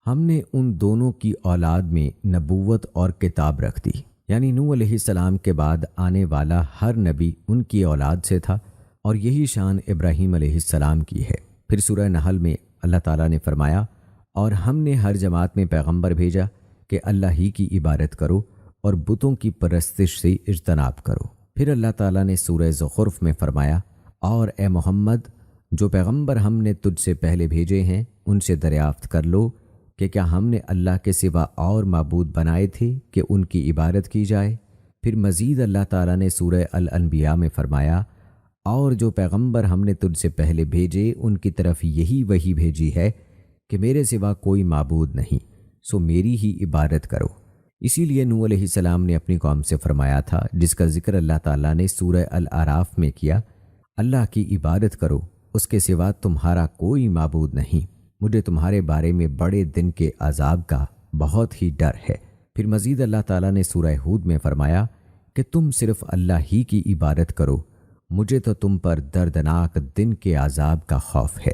ہم نے ان دونوں کی اولاد میں نبوت اور کتاب رکھ دی، یعنی نوح علیہ السلام کے بعد آنے والا ہر نبی ان کی اولاد سے تھا، اور یہی شان ابراہیم علیہ السلام کی ہے۔ پھر سورہ نحل میں اللہ تعالیٰ نے فرمایا، اور ہم نے ہر جماعت میں پیغمبر بھیجا کہ اللہ ہی کی عبادت کرو اور بتوں کی پرستش سے اجتناب کرو۔ پھر اللہ تعالیٰ نے سورہ زخرف میں فرمایا، اور اے محمد، جو پیغمبر ہم نے تجھ سے پہلے بھیجے ہیں ان سے دریافت کر لو کہ کیا ہم نے اللہ کے سوا اور معبود بنائے تھے کہ ان کی عبادت کی جائے۔ پھر مزید اللہ تعالیٰ نے سورہ الانبیاء میں فرمایا، اور جو پیغمبر ہم نے تجھ سے پہلے بھیجے ان کی طرف یہی وحی بھیجی ہے کہ میرے سوا کوئی معبود نہیں، سو میری ہی عبادت کرو۔ اسی لیے نوح علیہ السلام نے اپنی قوم سے فرمایا تھا، جس کا ذکر اللہ تعالیٰ نے سورہ الاعراف میں کیا، اللہ کی عبادت کرو، اس کے سوا تمہارا کوئی معبود نہیں، مجھے تمہارے بارے میں بڑے دن کے عذاب کا بہت ہی ڈر ہے۔ پھر مزید اللہ تعالیٰ نے سورہ ہود میں فرمایا کہ تم صرف اللہ ہی کی عبادت کرو، مجھے تو تم پر دردناک دن کے عذاب کا خوف ہے۔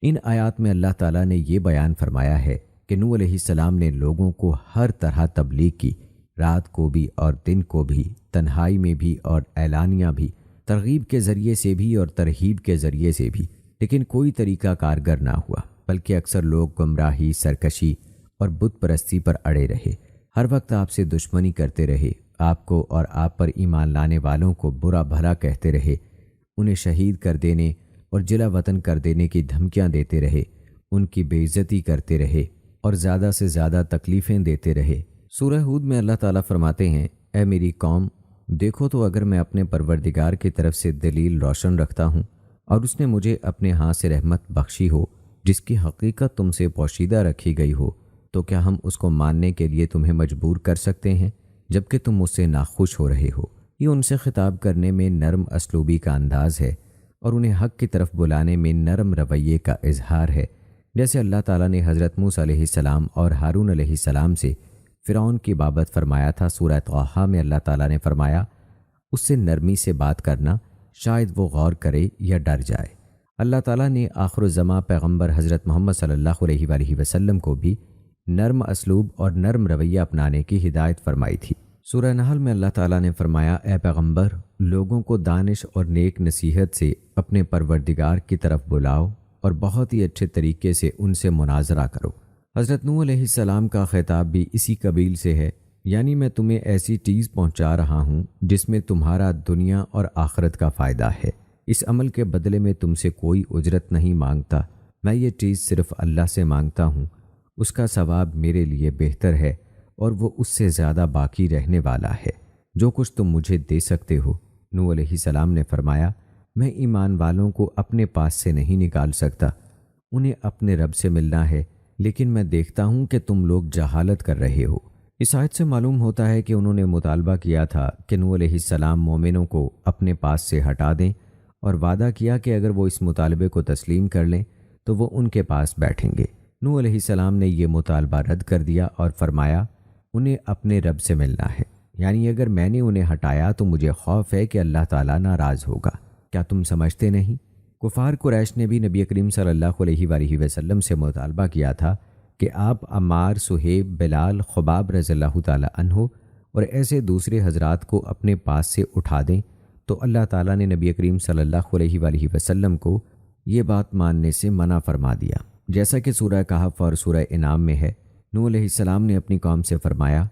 ان آیات میں اللہ تعالیٰ نے یہ بیان فرمایا ہے کہ نوح علیہ السلام نے لوگوں کو ہر طرح تبلیغ کی، رات کو بھی اور دن کو بھی، تنہائی میں بھی اور اعلانیہ بھی، ترغیب کے ذریعے سے بھی اور ترہیب کے ذریعے سے بھی، لیکن کوئی طریقہ کارگر نہ ہوا، بلکہ اکثر لوگ گمراہی، سرکشی اور بت پرستی پر اڑے رہے، ہر وقت آپ سے دشمنی کرتے رہے، آپ کو اور آپ پر ایمان لانے والوں کو برا بھلا کہتے رہے، انہیں شہید کر دینے اور جلا وطن کر دینے کی دھمکیاں دیتے رہے، ان کی بے عزتی کرتے رہے اور زیادہ سے زیادہ تکلیفیں دیتے رہے۔ سورہ ہود میں اللہ تعالیٰ فرماتے ہیں، اے میری قوم، دیکھو تو اگر میں اپنے پروردگار کی طرف سے دلیل روشن رکھتا ہوں اور اس نے مجھے اپنے ہاتھ سے رحمت بخشی ہو جس کی حقیقت تم سے پوشیدہ رکھی گئی ہو، تو کیا ہم اس کو ماننے کے لیے تمہیں مجبور کر سکتے ہیں جبکہ تم مجھ سے ناخوش ہو رہے ہو؟ یہ ان سے خطاب کرنے میں نرم اسلوبی کا انداز ہے اور انہیں حق کی طرف بلانے میں نرم رویے کا اظہار ہے، جیسے اللہ تعالیٰ نے حضرت موسیٰ علیہ السلام اور ہارون علیہ السلام سے فرعون کی بابت فرمایا تھا۔ سورہ طٰہٰ میں اللہ تعالیٰ نے فرمایا، اس سے نرمی سے بات کرنا، شاید وہ غور کرے یا ڈر جائے۔ اللہ تعالیٰ نے آخر الزماں پیغمبر حضرت محمد صلی اللہ علیہ وآلہ وسلم کو بھی نرم اسلوب اور نرم رویہ اپنانے کی ہدایت فرمائی تھی۔ سورہ نحل میں اللہ تعالیٰ نے فرمایا، اے پیغمبر، لوگوں کو دانش اور نیک نصیحت سے اپنے پروردگار کی طرف بلاؤ اور بہت ہی اچھے طریقے سے ان سے مناظرہ کرو۔ حضرت نوح علیہ السلام کا خطاب بھی اسی قبیل سے ہے، یعنی میں تمہیں ایسی چیز پہنچا رہا ہوں جس میں تمہارا دنیا اور آخرت کا فائدہ ہے، اس عمل کے بدلے میں تم سے کوئی اجرت نہیں مانگتا، میں یہ چیز صرف اللہ سے مانگتا ہوں، اس کا ثواب میرے لیے بہتر ہے اور وہ اس سے زیادہ باقی رہنے والا ہے جو کچھ تم مجھے دے سکتے ہو۔ نوح علیہ السلام نے فرمایا، میں ایمان والوں کو اپنے پاس سے نہیں نکال سکتا، انہیں اپنے رب سے ملنا ہے، لیکن میں دیکھتا ہوں کہ تم لوگ جہالت کر رہے ہو۔ اس آیت سے معلوم ہوتا ہے کہ انہوں نے مطالبہ کیا تھا کہ نوح علیہ السلام مومنوں کو اپنے پاس سے ہٹا دیں اور وعدہ کیا کہ اگر وہ اس مطالبے کو تسلیم کر لیں تو وہ ان کے پاس بیٹھیں گے۔ نوح علیہ السلام نے یہ مطالبہ رد کر دیا اور فرمایا، انہیں اپنے رب سے ملنا ہے، یعنی اگر میں نے انہیں ہٹایا تو مجھے خوف ہے کہ اللہ تعالیٰ ناراض ہوگا۔ کیا تم سمجھتے نہیں؟ کفار قریش نے بھی نبی کریم صلی اللہ علیہ وآلہ وسلم سے مطالبہ کیا تھا کہ آپ عمار، صہیب، بلال، خباب رضی اللہ تعالیٰ عنہ اور ایسے دوسرے حضرات کو اپنے پاس سے اٹھا دیں، تو اللہ تعالیٰ نے نبی کریم صلی اللہ علیہ وآلہ وسلم کو یہ بات ماننے سے منع فرما دیا، جیسا کہ سورہ کہف اور سورہ انعام میں ہے۔ نوح علیہ السلام نے اپنی قوم سے فرمایا،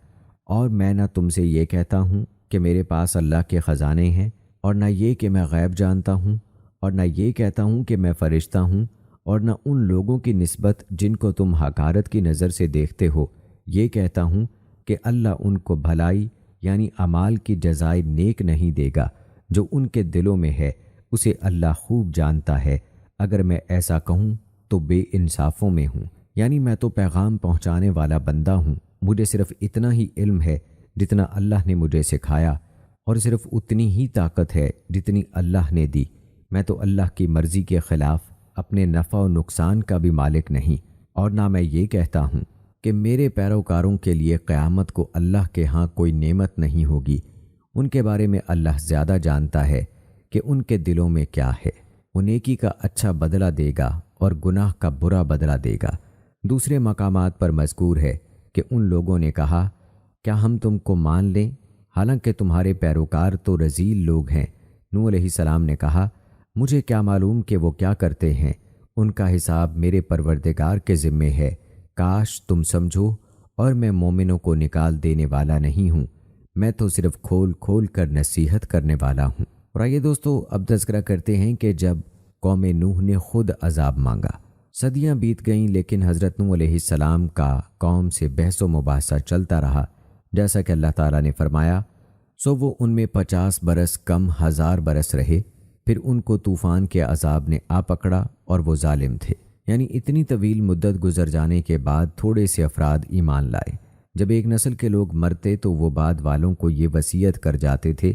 اور میں نہ تم سے یہ کہتا ہوں کہ میرے پاس اللہ کے خزانے ہیں، اور نہ یہ کہ میں غیب جانتا ہوں، اور نہ یہ کہتا ہوں کہ میں فرشتہ ہوں، اور نہ ان لوگوں کی نسبت جن کو تم حقارت کی نظر سے دیکھتے ہو یہ کہتا ہوں کہ اللہ ان کو بھلائی یعنی اعمال کی جزائے نیک نہیں دے گا۔ جو ان کے دلوں میں ہے اسے اللہ خوب جانتا ہے۔ اگر میں ایسا کہوں تو بے انصافوں میں ہوں، یعنی میں تو پیغام پہنچانے والا بندہ ہوں، مجھے صرف اتنا ہی علم ہے جتنا اللہ نے مجھے سکھایا، اور صرف اتنی ہی طاقت ہے جتنی اللہ نے دی۔ میں تو اللہ کی مرضی کے خلاف اپنے نفع و نقصان کا بھی مالک نہیں، اور نہ میں یہ کہتا ہوں کہ میرے پیروکاروں کے لیے قیامت کو اللہ کے ہاں کوئی نعمت نہیں ہوگی۔ ان کے بارے میں اللہ زیادہ جانتا ہے کہ ان کے دلوں میں کیا ہے۔ وہ نیکی کا اچھا بدلہ دے گا اور گناہ کا برا بدلہ دے گا۔ دوسرے مقامات پر مذکور ہے کہ ان لوگوں نے کہا کیا ہم تم کو مان لیں حالانکہ تمہارے پیروکار تو رذیل لوگ ہیں۔ نوح علیہ السلام نے کہا مجھے کیا معلوم کہ وہ کیا کرتے ہیں، ان کا حساب میرے پروردگار کے ذمے ہے۔ کاش تم سمجھو، اور میں مومنوں کو نکال دینے والا نہیں ہوں، میں تو صرف کھول کھول کر نصیحت کرنے والا ہوں۔ اور آئیے دوستو اب تذکرہ کرتے ہیں کہ جب قوم نوح نے خود عذاب مانگا، صدیاں بیت گئیں لیکن حضرت نوح علیہ السلام کا قوم سے بحث و مباحثہ چلتا رہا، جیسا کہ اللہ تعالیٰ نے فرمایا سو وہ ان میں 50 برس کم 1000 برس رہے، پھر ان کو طوفان کے عذاب نے آ پکڑا اور وہ ظالم تھے۔ یعنی اتنی طویل مدت گزر جانے کے بعد تھوڑے سے افراد ایمان لائے۔ جب ایک نسل کے لوگ مرتے تو وہ بعد والوں کو یہ وصیت کر جاتے تھے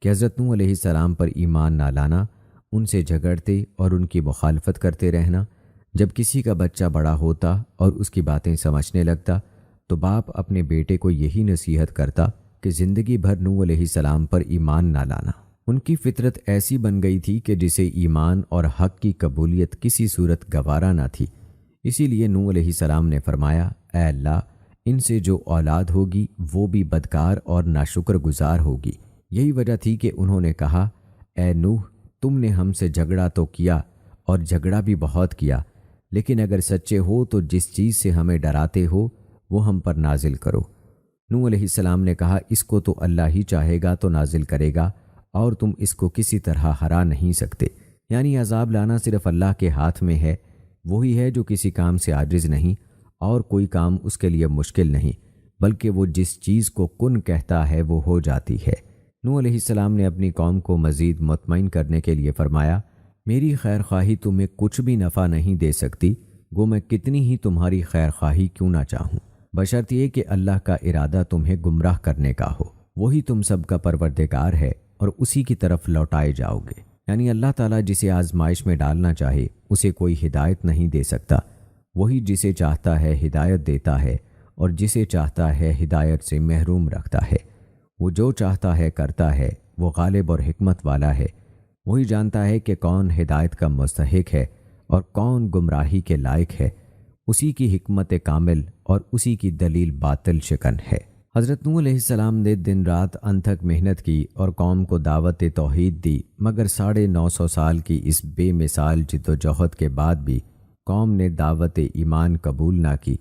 کہ حضرت نوح علیہ السلام پر ایمان نہ لانا، ان سے جھگڑتے اور ان کی مخالفت کرتے رہنا۔ جب کسی کا بچہ بڑا ہوتا اور اس کی باتیں سمجھنے لگتا تو باپ اپنے بیٹے کو یہی نصیحت کرتا کہ زندگی بھر نوح علیہ السلام پر ایمان نہ لانا۔ ان کی فطرت ایسی بن گئی تھی کہ جسے ایمان اور حق کی قبولیت کسی صورت گوارا نہ تھی۔ اسی لیے نوح علیہ السلام نے فرمایا اے اللہ، ان سے جو اولاد ہوگی وہ بھی بدکار اور ناشکر گزار ہوگی۔ یہی وجہ تھی کہ انہوں نے کہا اے نوح، تم نے ہم سے جھگڑا تو کیا اور جھگڑا بھی بہت کیا، لیکن اگر سچے ہو تو جس چیز سے ہمیں ڈراتے ہو وہ ہم پر نازل کرو۔ نوح علیہ السلام نے کہا اس کو تو اللہ ہی چاہے گا تو نازل کرے گا، اور تم اس کو کسی طرح ہرا نہیں سکتے۔ یعنی عذاب لانا صرف اللہ کے ہاتھ میں ہے، وہی ہے جو کسی کام سے عاجز نہیں، اور کوئی کام اس کے لیے مشکل نہیں، بلکہ وہ جس چیز کو کن کہتا ہے وہ ہو جاتی ہے۔ نوح علیہ السلام نے اپنی قوم کو مزید مطمئن کرنے کے لیے فرمایا میری خیر خواہی تمہیں کچھ بھی نفع نہیں دے سکتی، گو میں کتنی ہی تمہاری خیر خواہی کیوں نہ چاہوں، بشرط یہ کہ اللہ کا ارادہ تمہیں گمراہ کرنے کا ہو۔ وہی تم سب کا پروردگار ہے اور اسی کی طرف لوٹائے جاؤ گے۔ یعنی اللہ تعالیٰ جسے آزمائش میں ڈالنا چاہے اسے کوئی ہدایت نہیں دے سکتا، وہی جسے چاہتا ہے ہدایت دیتا ہے اور جسے چاہتا ہے ہدایت سے محروم رکھتا ہے۔ وہ جو چاہتا ہے کرتا ہے، وہ غالب اور حکمت والا ہے۔ وہی جانتا ہے کہ کون ہدایت کا مستحق ہے اور کون گمراہی کے لائق ہے۔ اسی کی حکمت کامل اور اسی کی دلیل باطل شکن ہے۔ حضرت نوح علیہ السلام نے دن رات انتھک محنت کی اور قوم کو دعوت توحید دی، مگر 950 سال کی اس بے مثال جد و جہد کے بعد بھی قوم نے دعوت ایمان قبول نہ کی،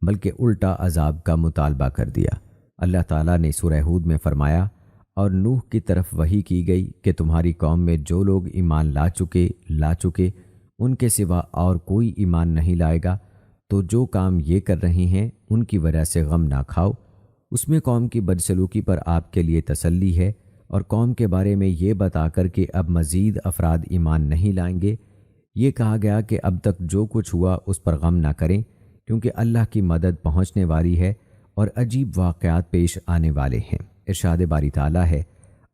بلکہ الٹا عذاب کا مطالبہ کر دیا۔ اللہ تعالیٰ نے سورہ ہود میں فرمایا اور نوح کی طرف وحی کی گئی کہ تمہاری قوم میں جو لوگ ایمان لا چکے ان کے سوا اور کوئی ایمان نہیں لائے گا، تو جو کام یہ کر رہے ہیں ان کی وجہ سے غم نہ کھاؤ۔ اس میں قوم کی بدسلوکی پر آپ کے لیے تسلی ہے، اور قوم کے بارے میں یہ بتا کر کہ اب مزید افراد ایمان نہیں لائیں گے یہ کہا گیا کہ اب تک جو کچھ ہوا اس پر غم نہ کریں، کیونکہ اللہ کی مدد پہنچنے والی ہے اور عجیب واقعات پیش آنے والے ہیں۔ ارشاد باری تعالیٰ ہے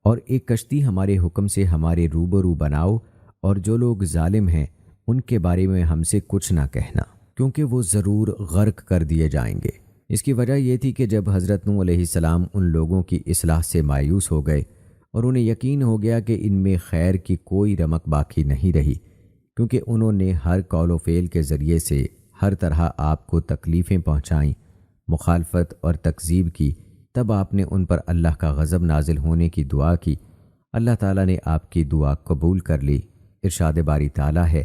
اور ایک کشتی ہمارے حکم سے ہمارے روبرو بناؤ، اور جو لوگ ظالم ہیں ان کے بارے میں ہم سے کچھ نہ کہنا، کیونکہ وہ ضرور غرق کر دیے جائیں گے۔ اس کی وجہ یہ تھی کہ جب حضرت نوح علیہ السلام ان لوگوں کی اصلاح سے مایوس ہو گئے اور انہیں یقین ہو گیا کہ ان میں خیر کی کوئی رمق باقی نہیں رہی، کیونکہ انہوں نے ہر قول و فعل کے ذریعے سے ہر طرح آپ کو تکلیفیں پہنچائیں، مخالفت اور تکذیب کی، تب آپ نے ان پر اللہ کا غضب نازل ہونے کی دعا کی۔ اللہ تعالیٰ نے آپ کی دعا قبول کر لی۔ ارشاد باری تعالیٰ ہے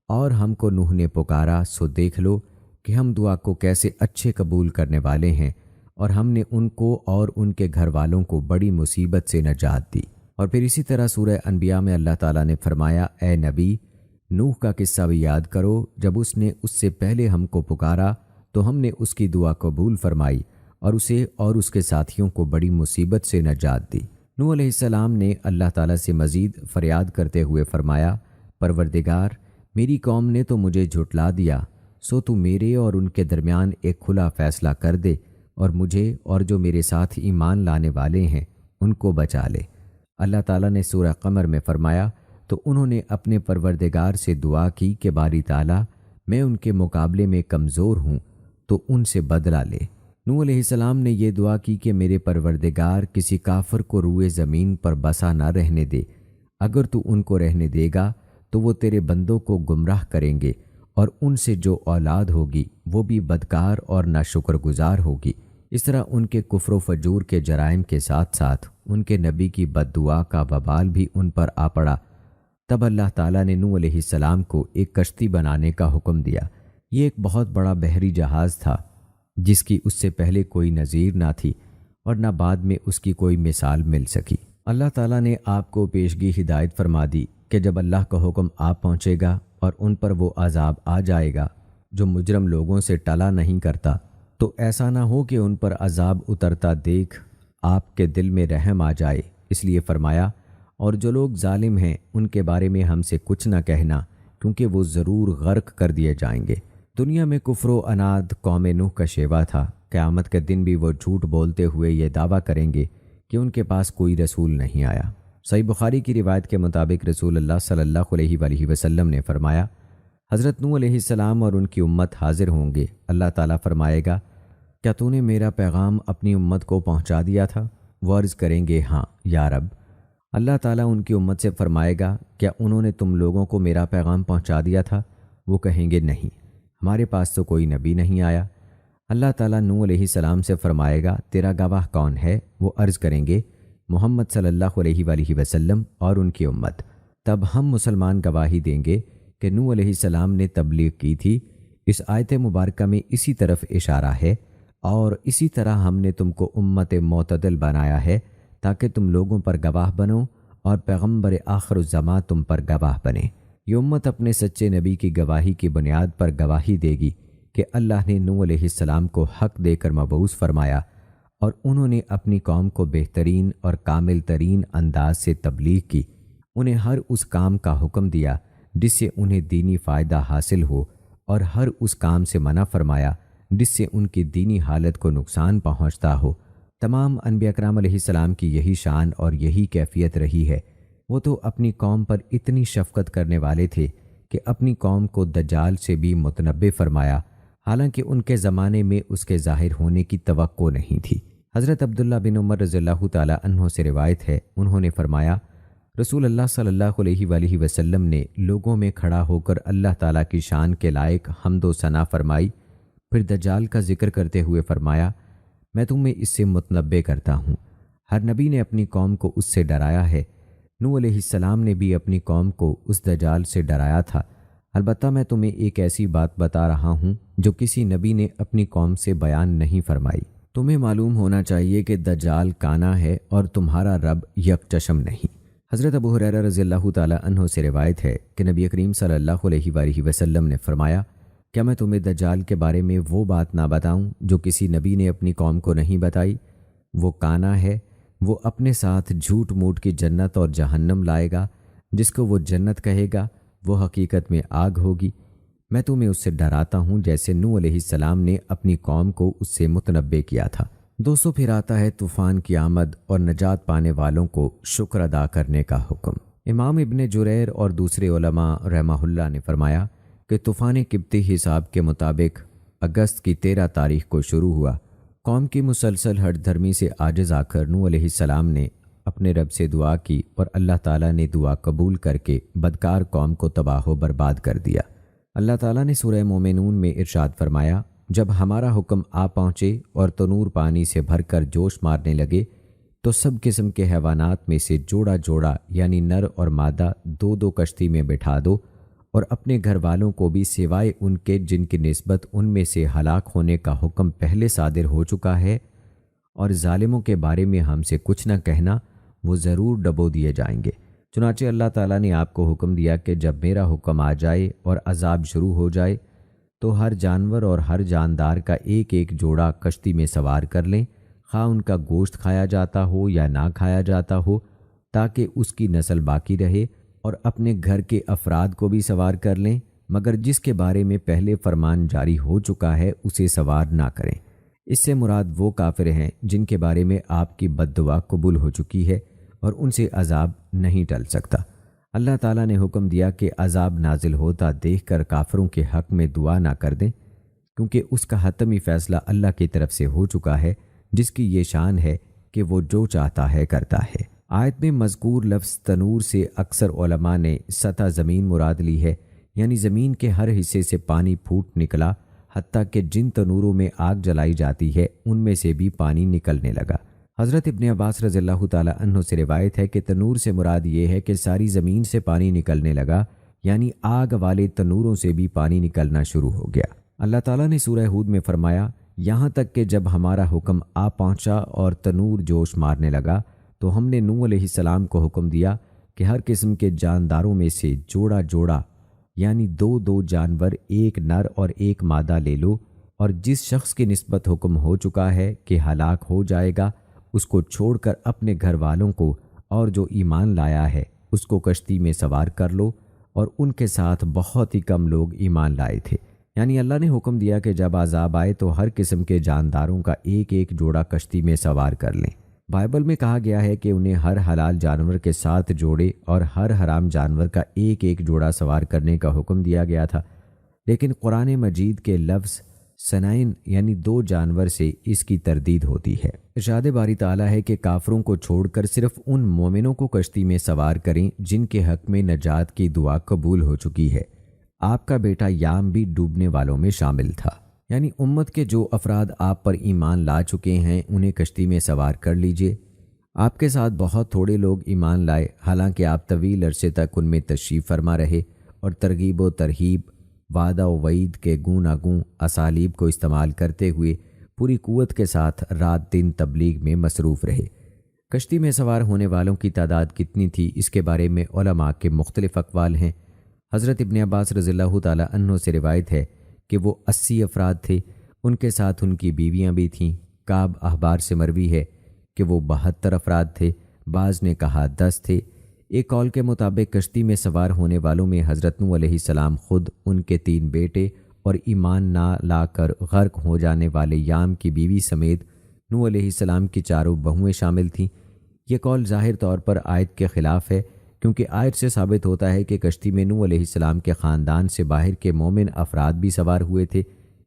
اور ہم کو نوح نے پکارا سو دیکھ لو کہ ہم دعا کو کیسے اچھے قبول کرنے والے ہیں، اور ہم نے ان کو اور ان کے گھر والوں کو بڑی مصیبت سے نجات دی۔ اور پھر اسی طرح سورہ انبیاء میں اللہ تعالیٰ نے فرمایا، اے نبی، نوح کا قصہ بھی یاد کرو، جب اس نے اس سے پہلے ہم کو پکارا تو ہم نے اس کی دعا قبول فرمائی اور اسے اور اس کے ساتھیوں کو بڑی مصیبت سے نجات دی۔ نوح علیہ السلام نے اللہ تعالیٰ سے مزید فریاد کرتے ہوئے فرمایا، پروردگار، میری قوم نے تو مجھے جھٹلا دیا، سو تو میرے اور ان کے درمیان ایک کھلا فیصلہ کر دے اور مجھے اور جو میرے ساتھ ایمان لانے والے ہیں ان کو بچا لے۔ اللہ تعالیٰ نے سورہ قمر میں فرمایا، تو انہوں نے اپنے پروردگار سے دعا کی کہ باری تعالیٰ، میں ان کے مقابلے میں کمزور ہوں تو ان سے بدلہ لے۔ نوح علیہ السلام نے یہ دعا کی کہ میرے پروردگار، کسی کافر کو روئے زمین پر بسا نہ رہنے دے، اگر تو ان کو رہنے دے گا تو وہ تیرے بندوں کو گمراہ کریں گے اور ان سے جو اولاد ہوگی وہ بھی بدکار اور ناشکر گزار ہوگی۔ اس طرح ان کے کفر و فجور کے جرائم کے ساتھ ساتھ ان کے نبی کی بد دعا کا وبال بھی ان پر آ پڑا۔ تب اللہ تعالیٰ نے نوح علیہ السلام کو ایک کشتی بنانے کا حکم دیا۔ یہ ایک بہت بڑا بحری جہاز تھا جس کی اس سے پہلے کوئی نظیر نہ تھی اور نہ بعد میں اس کی کوئی مثال مل سکی۔ اللہ تعالیٰ نے آپ کو پیشگی ہدایت فرما دی کہ جب اللہ کا حکم آ پہنچے گا اور ان پر وہ عذاب آ جائے گا جو مجرم لوگوں سے ٹلا نہیں کرتا، تو ایسا نہ ہو کہ ان پر عذاب اترتا دیکھ آپ کے دل میں رحم آ جائے، اس لیے فرمایا، اور جو لوگ ظالم ہیں ان کے بارے میں ہم سے کچھ نہ کہنا، کیونکہ وہ ضرور غرق کر دیے جائیں گے۔ دنیا میں کفر و عناد قوم نوح کا شیوا تھا۔ قیامت کے دن بھی وہ جھوٹ بولتے ہوئے یہ دعویٰ کریں گے کہ ان کے پاس کوئی رسول نہیں آیا۔ صحیح بخاری کی روایت کے مطابق رسول اللہ صلی اللہ علیہ وآلہ وسلم نے فرمایا، حضرت نوح علیہ السلام اور ان کی امت حاضر ہوں گے۔ اللہ تعالیٰ فرمائے گا، کیا تو نے میرا پیغام اپنی امت کو پہنچا دیا تھا؟ وہ عرض کریں گے، ہاں یا رب۔ اللہ تعالیٰ ان کی امت سے فرمائے گا، کیا انہوں نے تم لوگوں کو میرا پیغام پہنچا دیا تھا؟ وہ کہیں گے، نہیں، ہمارے پاس تو کوئی نبی نہیں آیا۔ اللہ تعالیٰ نوح علیہ السلام سے فرمائے گا، تیرا گواہ کون ہے؟ وہ عرض کریں گے، محمد صلی اللہ علیہ وآلہ وسلم اور ان کی امت۔ تب ہم مسلمان گواہی دیں گے کہ نوح علیہ السلام نے تبلیغ کی تھی۔ اس آیت مبارکہ میں اسی طرف اشارہ ہے، اور اسی طرح ہم نے تم کو امت معتدل بنایا ہے تاکہ تم لوگوں پر گواہ بنو اور پیغمبر آخر الزماں تم پر گواہ بنے۔ یہ امت اپنے سچے نبی کی گواہی کی بنیاد پر گواہی دے گی کہ اللہ نے نوح علیہ السلام کو حق دے کر مبعوث فرمایا اور انہوں نے اپنی قوم کو بہترین اور کامل ترین انداز سے تبلیغ کی، انہیں ہر اس کام کا حکم دیا جس سے انہیں دینی فائدہ حاصل ہو، اور ہر اس کام سے منع فرمایا جس سے ان کی دینی حالت کو نقصان پہنچتا ہو۔ تمام انبیاء کرام علیہ السلام کی یہی شان اور یہی کیفیت رہی ہے۔ وہ تو اپنی قوم پر اتنی شفقت کرنے والے تھے کہ اپنی قوم کو دجال سے بھی متنبع فرمایا، حالانکہ ان کے زمانے میں اس کے ظاہر ہونے کی توقع نہیں تھی۔ حضرت عبداللہ بن عمر رضی اللہ تعالی عنہ سے روایت ہے، انہوں نے فرمایا، رسول اللہ صلی اللہ علیہ وآلہ وسلم نے لوگوں میں کھڑا ہو کر اللہ تعالیٰ کی شان کے لائق حمد و ثنا فرمائی، پھر دجال کا ذکر کرتے ہوئے فرمایا، میں تمہیں اس سے متنبع کرتا ہوں۔ ہر نبی نے اپنی قوم کو اس سے ڈرایا ہے۔ نوح علیہ السلام نے بھی اپنی قوم کو اس دجال سے ڈرایا تھا۔ البتہ میں تمہیں ایک ایسی بات بتا رہا ہوں جو کسی نبی نے اپنی قوم سے بیان نہیں فرمائی۔ تمہیں معلوم ہونا چاہیے کہ دجال کانا ہے اور تمہارا رب یکچشم نہیں۔ حضرت ابو ہریرہ رضی اللہ تعالی عنہ سے روایت ہے کہ نبی کریم صلی اللہ علیہ وآلہ وسلم نے فرمایا، کیا میں تمہیں دجال کے بارے میں وہ بات نہ بتاؤں جو کسی نبی نے اپنی قوم کو نہیں بتائی؟ وہ کانا ہے، وہ اپنے ساتھ جھوٹ موٹ کی جنت اور جہنم لائے گا، جس کو وہ جنت کہے گا وہ حقیقت میں آگ ہوگی۔ میں تمہیں اس سے ڈراتا ہوں جیسے نوح علیہ السلام نے اپنی قوم کو اس سے متنبع کیا تھا۔ دوستو، پھر آتا ہے طوفان کی آمد اور نجات پانے والوں کو شکر ادا کرنے کا حکم۔ امام ابن جریر اور دوسرے علماء رحمہ اللہ نے فرمایا کہ طوفان قبطی حساب کے مطابق اگست کی 13 تاریخ کو شروع ہوا۔ قوم کی مسلسل ہٹ دھرمی سے عاجز آ کر نوح علیہ السلام نے اپنے رب سے دعا کی اور اللہ تعالیٰ نے دعا قبول کر کے بدکار قوم کو تباہ و برباد کر دیا۔ اللہ تعالیٰ نے سورہ مومنون میں ارشاد فرمایا، جب ہمارا حکم آ پہنچے اور تنور پانی سے بھر کر جوش مارنے لگے تو سب قسم کے حیوانات میں سے جوڑا جوڑا یعنی نر اور مادہ 2 کشتی میں بٹھا دو، اور اپنے گھر والوں کو بھی سوائے ان کے جن کی نسبت ان میں سے ہلاک ہونے کا حکم پہلے صادر ہو چکا ہے، اور ظالموں کے بارے میں ہم سے کچھ نہ کہنا، وہ ضرور ڈبو دیے جائیں گے۔ چنانچہ اللہ تعالیٰ نے آپ کو حکم دیا کہ جب میرا حکم آ جائے اور عذاب شروع ہو جائے تو ہر جانور اور ہر جاندار کا ایک ایک جوڑا کشتی میں سوار کر لیں، خواہ ان کا گوشت کھایا جاتا ہو یا نہ کھایا جاتا ہو، تاکہ اس کی نسل باقی رہے، اور اپنے گھر کے افراد کو بھی سوار کر لیں، مگر جس کے بارے میں پہلے فرمان جاری ہو چکا ہے اسے سوار نہ کریں۔ اس سے مراد وہ کافر ہیں جن کے بارے میں آپ کی بد دعا قبول ہو چکی ہے اور ان سے عذاب نہیں ٹل سکتا۔ اللہ تعالیٰ نے حکم دیا کہ عذاب نازل ہوتا دیکھ کر کافروں کے حق میں دعا نہ کر دیں، کیونکہ اس کا حتمی فیصلہ اللہ کی طرف سے ہو چکا ہے، جس کی یہ شان ہے کہ وہ جو چاہتا ہے کرتا ہے۔ آیت میں مذکور لفظ تنور سے اکثر علماء نے سطح زمین مراد لی ہے، یعنی زمین کے ہر حصے سے پانی پھوٹ نکلا، حتیٰ کہ جن تنوروں میں آگ جلائی جاتی ہے ان میں سے بھی پانی نکلنے لگا۔ حضرت ابن عباس رضی اللہ تعالیٰ عنہ سے روایت ہے کہ تنور سے مراد یہ ہے کہ ساری زمین سے پانی نکلنے لگا، یعنی آگ والے تنوروں سے بھی پانی نکلنا شروع ہو گیا۔ اللہ تعالیٰ نے سورہ ہود میں فرمایا، یہاں تک کہ جب ہمارا حکم آ پہنچا اور تنور جوش مارنے لگا تو ہم نے نوح علیہ السلام کو حکم دیا کہ ہر قسم کے جانداروں میں سے جوڑا جوڑا، یعنی دو دو جانور، ایک نر اور ایک مادہ لے لو، اور جس شخص کی نسبت حکم ہو چکا ہے کہ ہلاک ہو جائے گا اس کو چھوڑ کر اپنے گھر والوں کو اور جو ایمان لایا ہے اس کو کشتی میں سوار کر لو، اور ان کے ساتھ بہت ہی کم لوگ ایمان لائے تھے۔ یعنی اللہ نے حکم دیا کہ جب عذاب آئے تو ہر قسم کے جانداروں کا ایک ایک جوڑا کشتی میں سوار کر لیں۔ بائبل میں کہا گیا ہے کہ انہیں ہر حلال جانور کے 7 جوڑے اور ہر حرام جانور کا ایک ایک جوڑا سوار کرنے کا حکم دیا گیا تھا، لیکن قرآن مجید کے لفظ سنائن یعنی 2 جانور سے اس کی تردید ہوتی ہے۔ ارشاد باری تعالیٰ ہے کہ کافروں کو چھوڑ کر صرف ان مومنوں کو کشتی میں سوار کریں جن کے حق میں نجات کی دعا قبول ہو چکی ہے۔ آپ کا بیٹا یام بھی ڈوبنے والوں میں شامل تھا، یعنی امت کے جو افراد آپ پر ایمان لا چکے ہیں انہیں کشتی میں سوار کر لیجئے۔ آپ کے ساتھ بہت تھوڑے لوگ ایمان لائے، حالانکہ آپ طویل عرصے تک ان میں تشریف فرما رہے اور ترغیب و ترہیب، وعدہ و وعید کے گوناگوں اسالیب کو استعمال کرتے ہوئے پوری قوت کے ساتھ رات دن تبلیغ میں مصروف رہے۔ کشتی میں سوار ہونے والوں کی تعداد کتنی تھی اس کے بارے میں علماء کے مختلف اقوال ہیں۔ حضرت ابن عباس رضی اللہ تعالیٰ عنہ سے روایت ہے کہ وہ 80 افراد تھے، ان کے ساتھ ان کی بیویاں بھی تھیں۔ کعب احبار سے مروی ہے کہ وہ 72 افراد تھے، بعض نے کہا 10 تھے۔ ایک قول کے مطابق کشتی میں سوار ہونے والوں میں حضرت نوح علیہ السلام خود، ان کے 3 بیٹے اور ایمان نہ لا کر غرق ہو جانے والے یام کی بیوی سمیت نوح علیہ السلام کی 4 بہویں شامل تھیں۔ یہ قول ظاہر طور پر آیت کے خلاف ہے، کیونکہ آیت سے ثابت ہوتا ہے کہ کشتی میں نوح علیہ السلام کے خاندان سے باہر کے مومن افراد بھی سوار ہوئے تھے،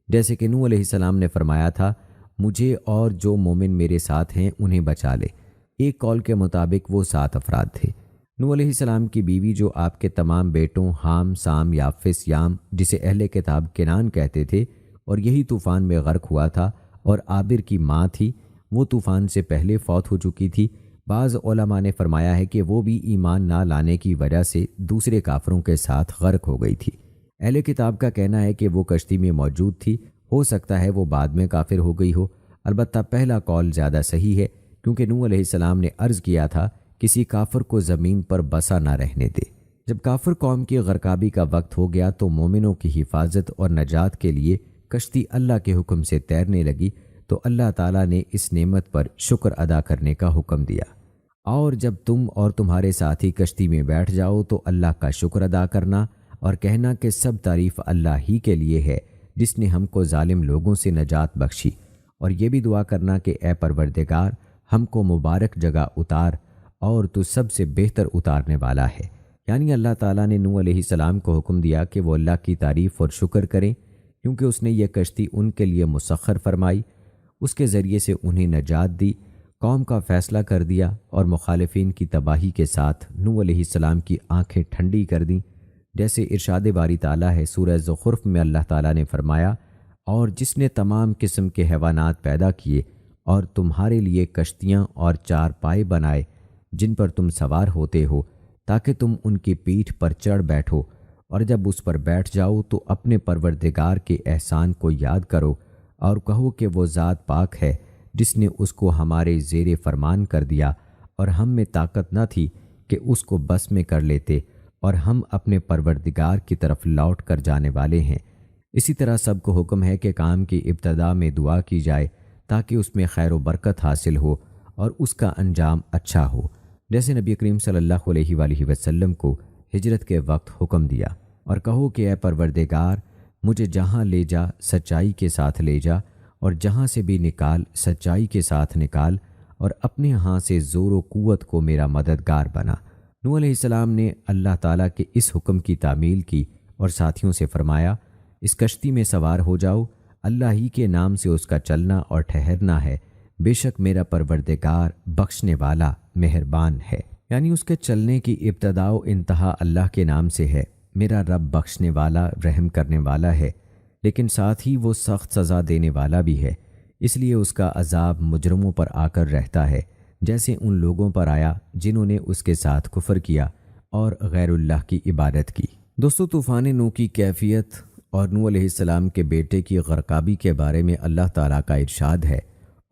جیسے کہ نوح علیہ السلام نے فرمایا تھا، مجھے اور جو مومن میرے ساتھ ہیں انہیں بچا لے۔ ایک قول کے مطابق وہ 7 افراد تھے۔ نوح علیہ السلام کی بیوی جو آپ کے تمام بیٹوں حام، سام، یافس، یام جسے اہل کتاب کنان کہتے تھے اور یہی طوفان میں غرق ہوا تھا، اور عابر کی ماں تھی، وہ طوفان سے پہلے فوت ہو چکی تھی۔ بعض علماء نے فرمایا ہے کہ وہ بھی ایمان نہ لانے کی وجہ سے دوسرے کافروں کے ساتھ غرق ہو گئی تھی۔ اہل کتاب کا کہنا ہے کہ وہ کشتی میں موجود تھی، ہو سکتا ہے وہ بعد میں کافر ہو گئی ہو، البتہ پہلا قول زیادہ صحیح ہے، کیونکہ نوح علیہ السلام نے عرض کیا تھا کسی کافر کو زمین پر بسا نہ رہنے دے۔ جب کافر قوم کی غرقابی کا وقت ہو گیا تو مومنوں کی حفاظت اور نجات کے لیے کشتی اللہ کے حکم سے تیرنے لگی، تو اللہ تعالیٰ نے اس نعمت پر شکر ادا کرنے کا حکم دیا، اور جب تم اور تمہارے ساتھی کشتی میں بیٹھ جاؤ تو اللہ کا شکر ادا کرنا اور کہنا کہ سب تعریف اللہ ہی کے لیے ہے جس نے ہم کو ظالم لوگوں سے نجات بخشی، اور یہ بھی دعا کرنا کہ اے پروردگار ہم کو مبارک جگہ اتار اور تو سب سے بہتر اتارنے والا ہے۔ یعنی اللہ تعالیٰ نے نوح علیہ السلام کو حکم دیا کہ وہ اللہ کی تعریف اور شکر کریں، کیونکہ اس نے یہ کشتی ان کے لیے مسخر فرمائی، اس کے ذریعے سے انہیں نجات دی، قوم کا فیصلہ کر دیا اور مخالفین کی تباہی کے ساتھ نوح علیہ السلام کی آنکھیں ٹھنڈی کر دیں، جیسے ارشاد باری تعالیٰ ہے سورہ زخرف میں اللہ تعالیٰ نے فرمایا، اور جس نے تمام قسم کے حیوانات پیدا کیے اور تمہارے لیے کشتیاں اور 4 پائے بنائے جن پر تم سوار ہوتے ہو تاکہ تم ان کی پیٹھ پر چڑھ بیٹھو، اور جب اس پر بیٹھ جاؤ تو اپنے پروردگار کے احسان کو یاد کرو اور کہو کہ وہ ذات پاک ہے جس نے اس کو ہمارے زیر فرمان کر دیا اور ہم میں طاقت نہ تھی کہ اس کو بس میں کر لیتے، اور ہم اپنے پروردگار کی طرف لوٹ کر جانے والے ہیں۔ اسی طرح سب کو حکم ہے کہ کام کی ابتدا میں دعا کی جائے تاکہ اس میں خیر و برکت حاصل ہو اور اس کا انجام اچھا ہو، جیسے نبی کریم صلی اللہ علیہ وآلہ وسلم کو ہجرت کے وقت حکم دیا، اور کہو کہ اے پروردگار، مجھے جہاں لے جا سچائی کے ساتھ لے جا، اور جہاں سے بھی نکال سچائی کے ساتھ نکال، اور اپنے ہاں سے زور و قوت کو میرا مددگار بنا۔ نوح علیہ السلام نے اللہ تعالیٰ کے اس حکم کی تعمیل کی اور ساتھیوں سے فرمایا، اس کشتی میں سوار ہو جاؤ، اللہ ہی کے نام سے اس کا چلنا اور ٹھہرنا ہے، بے شک میرا پروردگار بخشنے والا مہربان ہے۔ یعنی اس کے چلنے کی ابتدا و انتہا اللہ کے نام سے ہے۔ میرا رب بخشنے والا، رحم کرنے والا ہے، لیکن ساتھ ہی وہ سخت سزا دینے والا بھی ہے، اس لیے اس کا عذاب مجرموں پر آ کر رہتا ہے، جیسے ان لوگوں پر آیا جنہوں نے اس کے ساتھ کفر کیا اور غیر اللہ کی عبادت کی۔ دوستو، طوفان نوح کی کیفیت اور نوح علیہ السلام کے بیٹے کی غرقابی کے بارے میں اللہ تعالیٰ کا ارشاد ہے،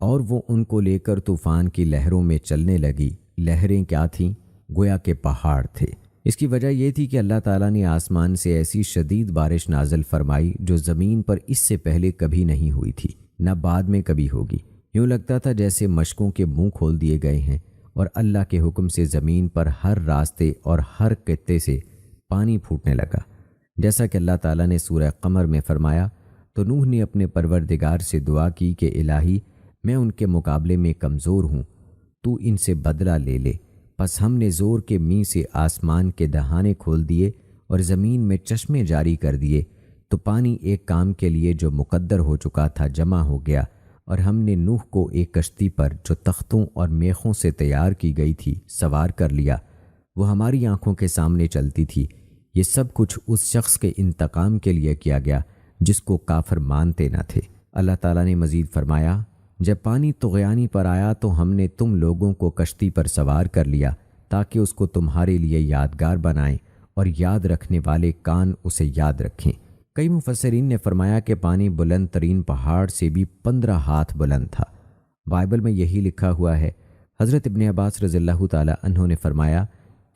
اور وہ ان کو لے کر طوفان کی لہروں میں چلنے لگی۔ لہریں کیا تھیں؟ گویا کے پہاڑ تھے۔ اس کی وجہ یہ تھی کہ اللہ تعالیٰ نے آسمان سے ایسی شدید بارش نازل فرمائی جو زمین پر اس سے پہلے کبھی نہیں ہوئی تھی، نہ بعد میں کبھی ہوگی۔ یوں لگتا تھا جیسے مشکوں کے منہ کھول دیے گئے ہیں، اور اللہ کے حکم سے زمین پر ہر راستے اور ہر خطے سے پانی پھوٹنے لگا، جیسا کہ اللہ تعالیٰ نے سورہ قمر میں فرمایا۔ تو نوح نے اپنے پروردگار سے دعا کی کہ الہی، میں ان کے مقابلے میں کمزور ہوں، تو ان سے بدلہ لے لے۔ پس ہم نے زور کے می سے آسمان کے دہانے کھول دیے اور زمین میں چشمے جاری کر دیے، تو پانی ایک کام کے لیے جو مقدر ہو چکا تھا جمع ہو گیا، اور ہم نے نوح کو ایک کشتی پر جو تختوں اور میخوں سے تیار کی گئی تھی سوار کر لیا۔ وہ ہماری آنکھوں کے سامنے چلتی تھی۔ یہ سب کچھ اس شخص کے انتقام کے لیے کیا گیا جس کو کافر مانتے نہ تھے۔ اللہ تعالیٰ نے مزید فرمایا، جب پانی طغیانی پر آیا تو ہم نے تم لوگوں کو کشتی پر سوار کر لیا تاکہ اس کو تمہارے لیے یادگار بنائیں اور یاد رکھنے والے کان اسے یاد رکھیں۔ کئی مفسرین نے فرمایا کہ پانی بلند ترین پہاڑ سے بھی 15 ہاتھ بلند تھا۔ بائبل میں یہی لکھا ہوا ہے۔ حضرت ابن عباس رضی اللہ تعالی عنہ نے فرمایا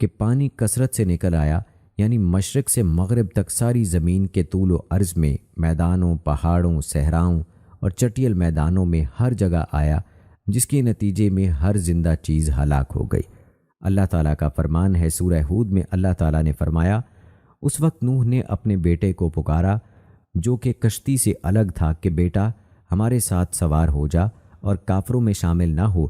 کہ پانی کثرت سے نکل آیا، یعنی مشرق سے مغرب تک ساری زمین کے طول و عرض میں، میدانوں، پہاڑوں، صحراؤں اور چٹیل میدانوں میں ہر جگہ آیا، جس کے نتیجے میں ہر زندہ چیز ہلاک ہو گئی۔ اللہ تعالیٰ کا فرمان ہے، سورہ ہود میں اللہ تعالیٰ نے فرمایا، اس وقت نوح نے اپنے بیٹے کو پکارا جو کہ کشتی سے الگ تھا کہ بیٹا ہمارے ساتھ سوار ہو جا اور کافروں میں شامل نہ ہو۔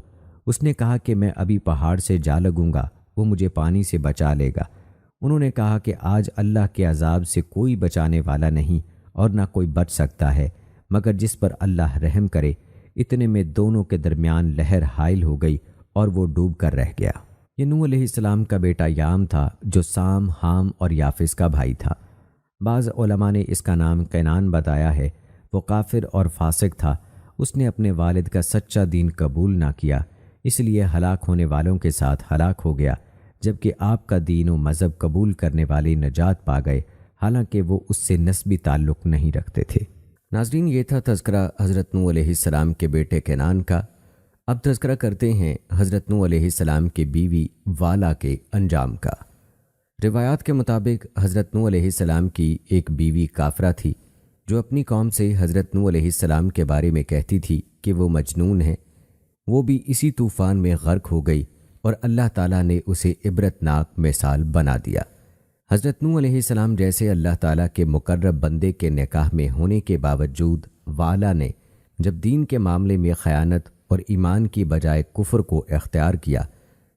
اس نے کہا کہ میں ابھی پہاڑ سے جا لگوں گا، وہ مجھے پانی سے بچا لے گا۔ انہوں نے کہا کہ آج اللہ کے عذاب سے کوئی بچانے والا نہیں اور نہ کوئی بچ سکتا ہے مگر جس پر اللہ رحم کرے۔ اتنے میں دونوں کے درمیان لہر حائل ہو گئی اور وہ ڈوب کر رہ گیا۔ یہ نوح علیہ السلام کا بیٹا یام تھا جو سام، حام اور یافس کا بھائی تھا۔ بعض علماء نے اس کا نام کینان بتایا ہے۔ وہ کافر اور فاسق تھا۔ اس نے اپنے والد کا سچا دین قبول نہ کیا، اس لیے ہلاک ہونے والوں کے ساتھ ہلاک ہو گیا، جبکہ آپ کا دین و مذہب قبول کرنے والے نجات پا گئے، حالانکہ وہ اس سے نسبی تعلق نہیں رکھتے تھے۔ ناظرین، یہ تھا تذکرہ حضرت نوح علیہ السلام کے بیٹے کینان کا۔ اب تذکرہ کرتے ہیں حضرت نوح علیہ السلام کی بیوی والا کے انجام کا۔ روایات کے مطابق حضرت نوح علیہ السلام کی ایک بیوی کافرہ تھی جو اپنی قوم سے حضرت نوح علیہ السلام کے بارے میں کہتی تھی کہ وہ مجنون ہے۔ وہ بھی اسی طوفان میں غرق ہو گئی اور اللہ تعالیٰ نے اسے عبرتناک مثال بنا دیا۔ حضرت نوح علیہ السلام جیسے اللہ تعالیٰ کے مقرب بندے کے نکاح میں ہونے کے باوجود والا نے جب دین کے معاملے میں خیانت اور ایمان کی بجائے کفر کو اختیار کیا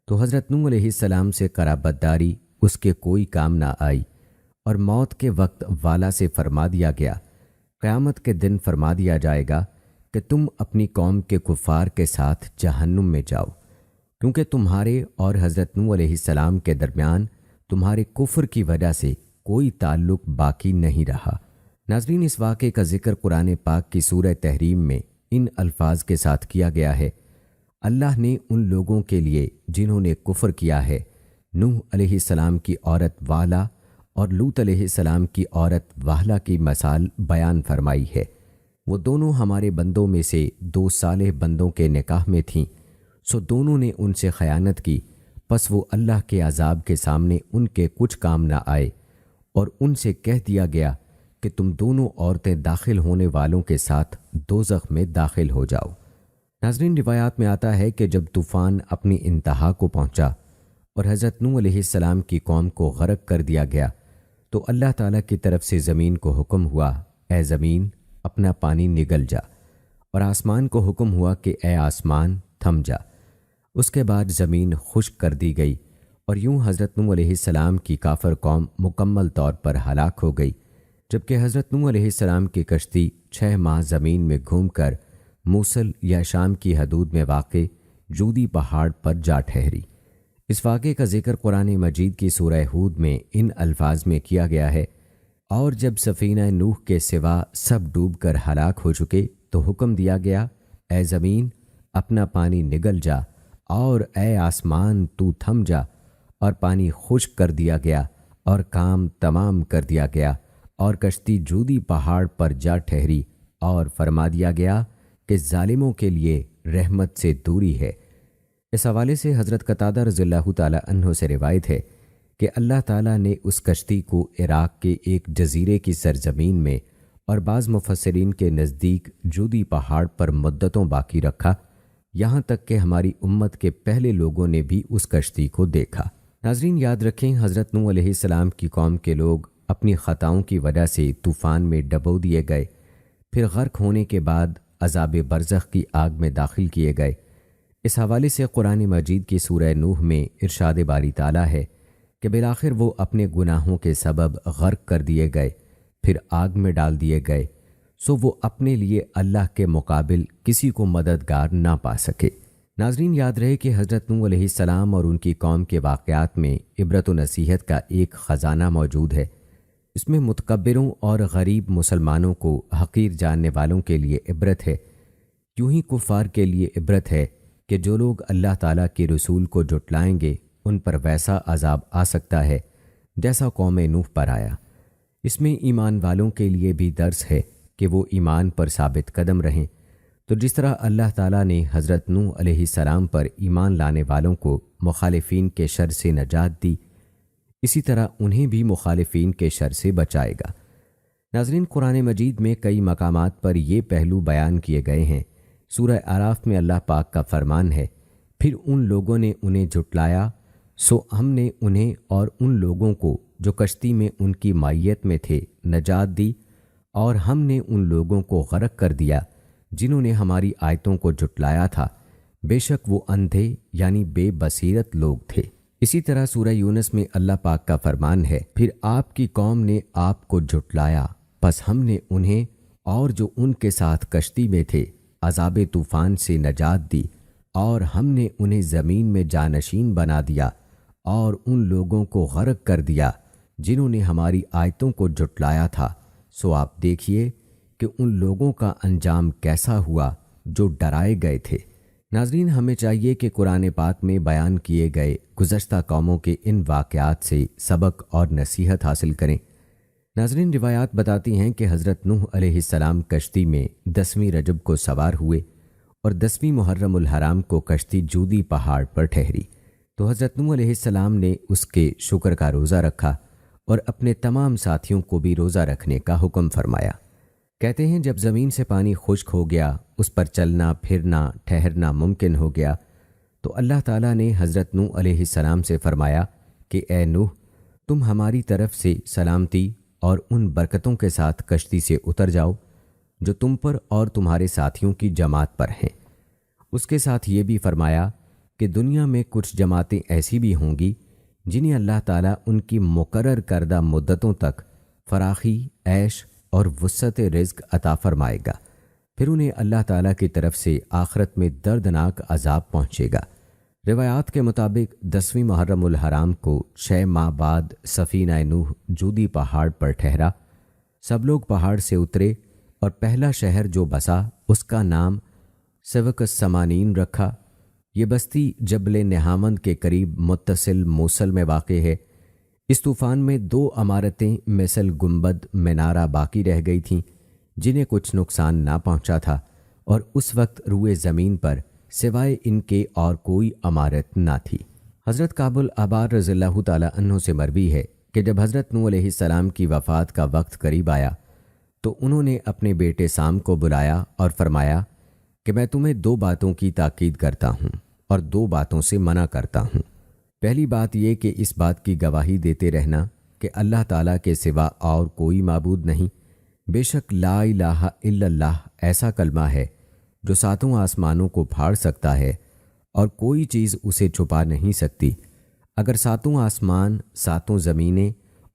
تو حضرت نوح علیہ السلام سے قرابت داری اس کے کوئی کام نہ آئی، اور موت کے وقت والا سے فرما دیا گیا، قیامت کے دن فرما دیا جائے گا کہ تم اپنی قوم کے کفار کے ساتھ جہنم میں جاؤ، کیونکہ تمہارے اور حضرت نوح علیہ السلام کے درمیان تمہارے کفر کی وجہ سے کوئی تعلق باقی نہیں رہا۔ ناظرین، اس واقعے کا ذکر قرآن پاک کی سورہ تحریم میں ان الفاظ کے ساتھ کیا گیا ہے، اللہ نے ان لوگوں کے لیے جنہوں نے کفر کیا ہے نوح علیہ السلام کی عورت والا اور لوط علیہ السلام کی عورت واہلا کی مثال بیان فرمائی ہے۔ وہ دونوں ہمارے بندوں میں سے 2 صالح بندوں کے نکاح میں تھیں۔ سو دونوں نے ان سے خیانت کی، پس وہ اللہ کے عذاب کے سامنے ان کے کچھ کام نہ آئے، اور ان سے کہہ دیا گیا کہ تم دونوں عورتیں داخل ہونے والوں کے ساتھ دوزخ میں داخل ہو جاؤ۔ ناظرین، روایات میں آتا ہے کہ جب طوفان اپنی انتہا کو پہنچا اور حضرت نوح علیہ السلام کی قوم کو غرق کر دیا گیا، تو اللہ تعالیٰ کی طرف سے زمین کو حکم ہوا، اے زمین اپنا پانی نگل جا، اور آسمان کو حکم ہوا کہ اے آسمان تھم جا۔ اس کے بعد زمین خشک کر دی گئی، اور یوں حضرت نوح علیہ السلام کی کافر قوم مکمل طور پر ہلاک ہو گئی، جبکہ حضرت نوح علیہ السلام کی کشتی 6 ماہ زمین میں گھوم کر موصل یا شام کی حدود میں واقع جودی پہاڑ پر جا ٹھہری۔ اس واقعے کا ذکر قرآن مجید کی سورہ ہود میں ان الفاظ میں کیا گیا ہے، اور جب سفینہ نوح کے سوا سب ڈوب کر ہلاک ہو چکے تو حکم دیا گیا، اے زمین اپنا پانی نگل جا، اور اے آسمان تو تھم جا، اور پانی خشک کر دیا گیا اور کام تمام کر دیا گیا، اور کشتی جودی پہاڑ پر جا ٹھہری، اور فرما دیا گیا کہ ظالموں کے لیے رحمت سے دوری ہے۔ اس حوالے سے حضرت قتادہ رضی اللہ تعالی عنہ سے روایت ہے کہ اللہ تعالیٰ نے اس کشتی کو عراق کے ایک جزیرے کی سرزمین میں اور بعض مفسرین کے نزدیک جودی پہاڑ پر مدتوں باقی رکھا، یہاں تک کہ ہماری امت کے پہلے لوگوں نے بھی اس کشتی کو دیکھا۔ ناظرین، یاد رکھیں، حضرت نوح علیہ السلام کی قوم کے لوگ اپنی خطاؤں کی وجہ سے طوفان میں ڈبو دیے گئے، پھر غرق ہونے کے بعد عذاب برزخ کی آگ میں داخل کیے گئے۔ اس حوالے سے قرآن مجید کی سورہ نوح میں ارشاد باری تعالیٰ ہے کہ بالآخر وہ اپنے گناہوں کے سبب غرق کر دیے گئے، پھر آگ میں ڈال دیے گئے، سو وہ اپنے لیے اللہ کے مقابل کسی کو مددگار نہ پا سکے۔ ناظرین، یاد رہے کہ حضرت نوح علیہ السلام اور ان کی قوم کے واقعات میں عبرت و نصیحت کا ایک خزانہ موجود ہے۔ اس میں متکبروں اور غریب مسلمانوں کو حقیر جاننے والوں کے لیے عبرت ہے، یوں ہی کفار کے لیے عبرت ہے کہ جو لوگ اللہ تعالیٰ کے رسول کو جھٹلائیں گے ان پر ویسا عذاب آ سکتا ہے جیسا قوم نوح پر آیا۔ اس میں ایمان والوں کے لیے بھی درس ہے کہ وہ ایمان پر ثابت قدم رہیں، تو جس طرح اللہ تعالیٰ نے حضرت نوح علیہ السلام پر ایمان لانے والوں کو مخالفین کے شر سے نجات دی، اسی طرح انہیں بھی مخالفین کے شر سے بچائے گا۔ ناظرین، قرآن مجید میں کئی مقامات پر یہ پہلو بیان کیے گئے ہیں۔ سورہ اعراف میں اللہ پاک کا فرمان ہے، پھر ان لوگوں نے انہیں جھٹلایا، سو ہم نے انہیں اور ان لوگوں کو جو کشتی میں ان کی معیت میں تھے نجات دی، اور ہم نے ان لوگوں کو غرق کر دیا جنہوں نے ہماری آیتوں کو جھٹلایا تھا، بے شک وہ اندھے یعنی بے بصیرت لوگ تھے۔ اسی طرح سورہ یونس میں اللہ پاک کا فرمان ہے، پھر آپ کی قوم نے آپ کو جھٹلایا، پس ہم نے انہیں اور جو ان کے ساتھ کشتی میں تھے عذاب طوفان سے نجات دی، اور ہم نے انہیں زمین میں جانشین بنا دیا اور ان لوگوں کو غرق کر دیا جنہوں نے ہماری آیتوں کو جھٹلایا تھا، سو آپ دیکھیے کہ ان لوگوں کا انجام کیسا ہوا جو ڈرائے گئے تھے۔ ناظرین، ہمیں چاہیے کہ قرآن پاک میں بیان کیے گئے گزشتہ قوموں کے ان واقعات سے سبق اور نصیحت حاصل کریں۔ ناظرین، روایات بتاتی ہیں کہ حضرت نوح علیہ السلام کشتی میں 10ویں رجب کو سوار ہوئے اور 10ویں محرم الحرام کو کشتی جودی پہاڑ پر ٹھہری، تو حضرت نوح علیہ السلام نے اس کے شکر کا روزہ رکھا اور اپنے تمام ساتھیوں کو بھی روزہ رکھنے کا حکم فرمایا۔ کہتے ہیں جب زمین سے پانی خشک ہو گیا، اس پر چلنا پھرنا ٹھہرنا ممکن ہو گیا، تو اللہ تعالیٰ نے حضرت نوح علیہ السلام سے فرمایا کہ اے نوح، تم ہماری طرف سے سلامتی اور ان برکتوں کے ساتھ کشتی سے اتر جاؤ جو تم پر اور تمہارے ساتھیوں کی جماعت پر ہیں۔ اس کے ساتھ یہ بھی فرمایا کہ دنیا میں کچھ جماعتیں ایسی بھی ہوں گی جنہیں اللہ تعالیٰ ان کی مقرر کردہ مدتوں تک فراخی، عیش اور وسعت رزق عطا فرمائے گا، پھر انہیں اللہ تعالیٰ کی طرف سے آخرت میں دردناک عذاب پہنچے گا۔ روایات کے مطابق 10ویں محرم الحرام کو 6 ماہ بعد سفینہ نوح جودی پہاڑ پر ٹھہرا۔ سب لوگ پہاڑ سے اترے اور پہلا شہر جو بسا اس کا نام سوق السمانین رکھا۔ یہ بستی جبل نہامند کے قریب متصل موصل میں واقع ہے۔ اس طوفان میں 2 عمارتیں مثل گنبد مینارہ باقی رہ گئی تھیں جنہیں کچھ نقصان نہ پہنچا تھا، اور اس وقت روئے زمین پر سوائے ان کے اور کوئی امارت نہ تھی۔ حضرت کعب الاحبار رضی اللہ تعالیٰ عنہ سے مروی ہے کہ جب حضرت نوح علیہ السلام کی وفات کا وقت قریب آیا تو انہوں نے اپنے بیٹے سام کو بلایا اور فرمایا کہ میں تمہیں 2 باتوں کی تاکید کرتا ہوں اور 2 باتوں سے منع کرتا ہوں۔ پہلی بات یہ کہ اس بات کی گواہی دیتے رہنا کہ اللہ تعالیٰ کے سوا اور کوئی معبود نہیں، بے شک لا الہ الا اللہ ایسا کلمہ ہے جو 7 آسمانوں کو پھاڑ سکتا ہے اور کوئی چیز اسے چھپا نہیں سکتی۔ اگر 7 آسمان، 7 زمینیں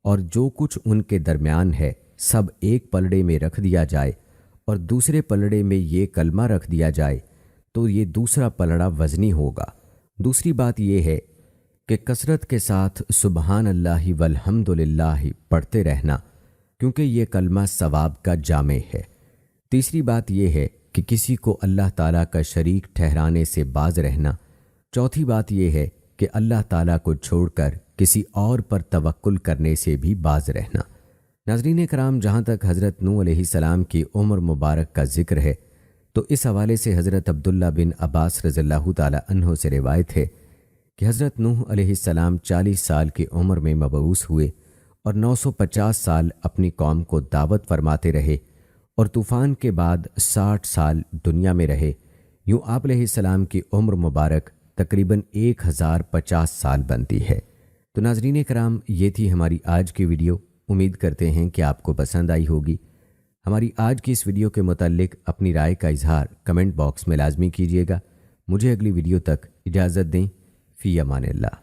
اور جو کچھ ان کے درمیان ہے سب ایک پلڑے میں رکھ دیا جائے اور دوسرے پلڑے میں یہ کلمہ رکھ دیا جائے تو یہ دوسرا پلڑا وزنی ہوگا۔ دوسری بات یہ ہے کہ کثرت کے ساتھ سبحان اللہ والحمد للہ پڑھتے رہنا، کیونکہ یہ کلمہ ثواب کا جامع ہے۔ تیسری بات یہ ہے کہ کسی کو اللہ تعالیٰ کا شریک ٹھہرانے سے باز رہنا۔ چوتھی بات یہ ہے کہ اللہ تعالیٰ کو چھوڑ کر کسی اور پر توکل کرنے سے بھی باز رہنا۔ ناظرین کرام، جہاں تک حضرت نوح علیہ السلام کی عمر مبارک کا ذکر ہے تو اس حوالے سے حضرت عبداللہ بن عباس رضی اللہ تعالیٰ عنہ سے روایت ہے کہ حضرت نوح علیہ السلام 40 سال کی عمر میں مبعوث ہوئے اور 950 سال اپنی قوم کو دعوت فرماتے رہے اور طوفان کے بعد 60 سال دنیا میں رہے۔ یوں آپ علیہ السلام کی عمر مبارک تقریباً 1050 سال بنتی ہے۔ تو ناظرین کرام، یہ تھی ہماری آج کی ویڈیو۔ امید کرتے ہیں کہ آپ کو پسند آئی ہوگی۔ ہماری آج کی اس ویڈیو کے متعلق اپنی رائے کا اظہار کمنٹ باکس میں لازمی کیجیے گا۔ مجھے اگلی ویڈیو تک اجازت دیں۔ فی امان اللہ۔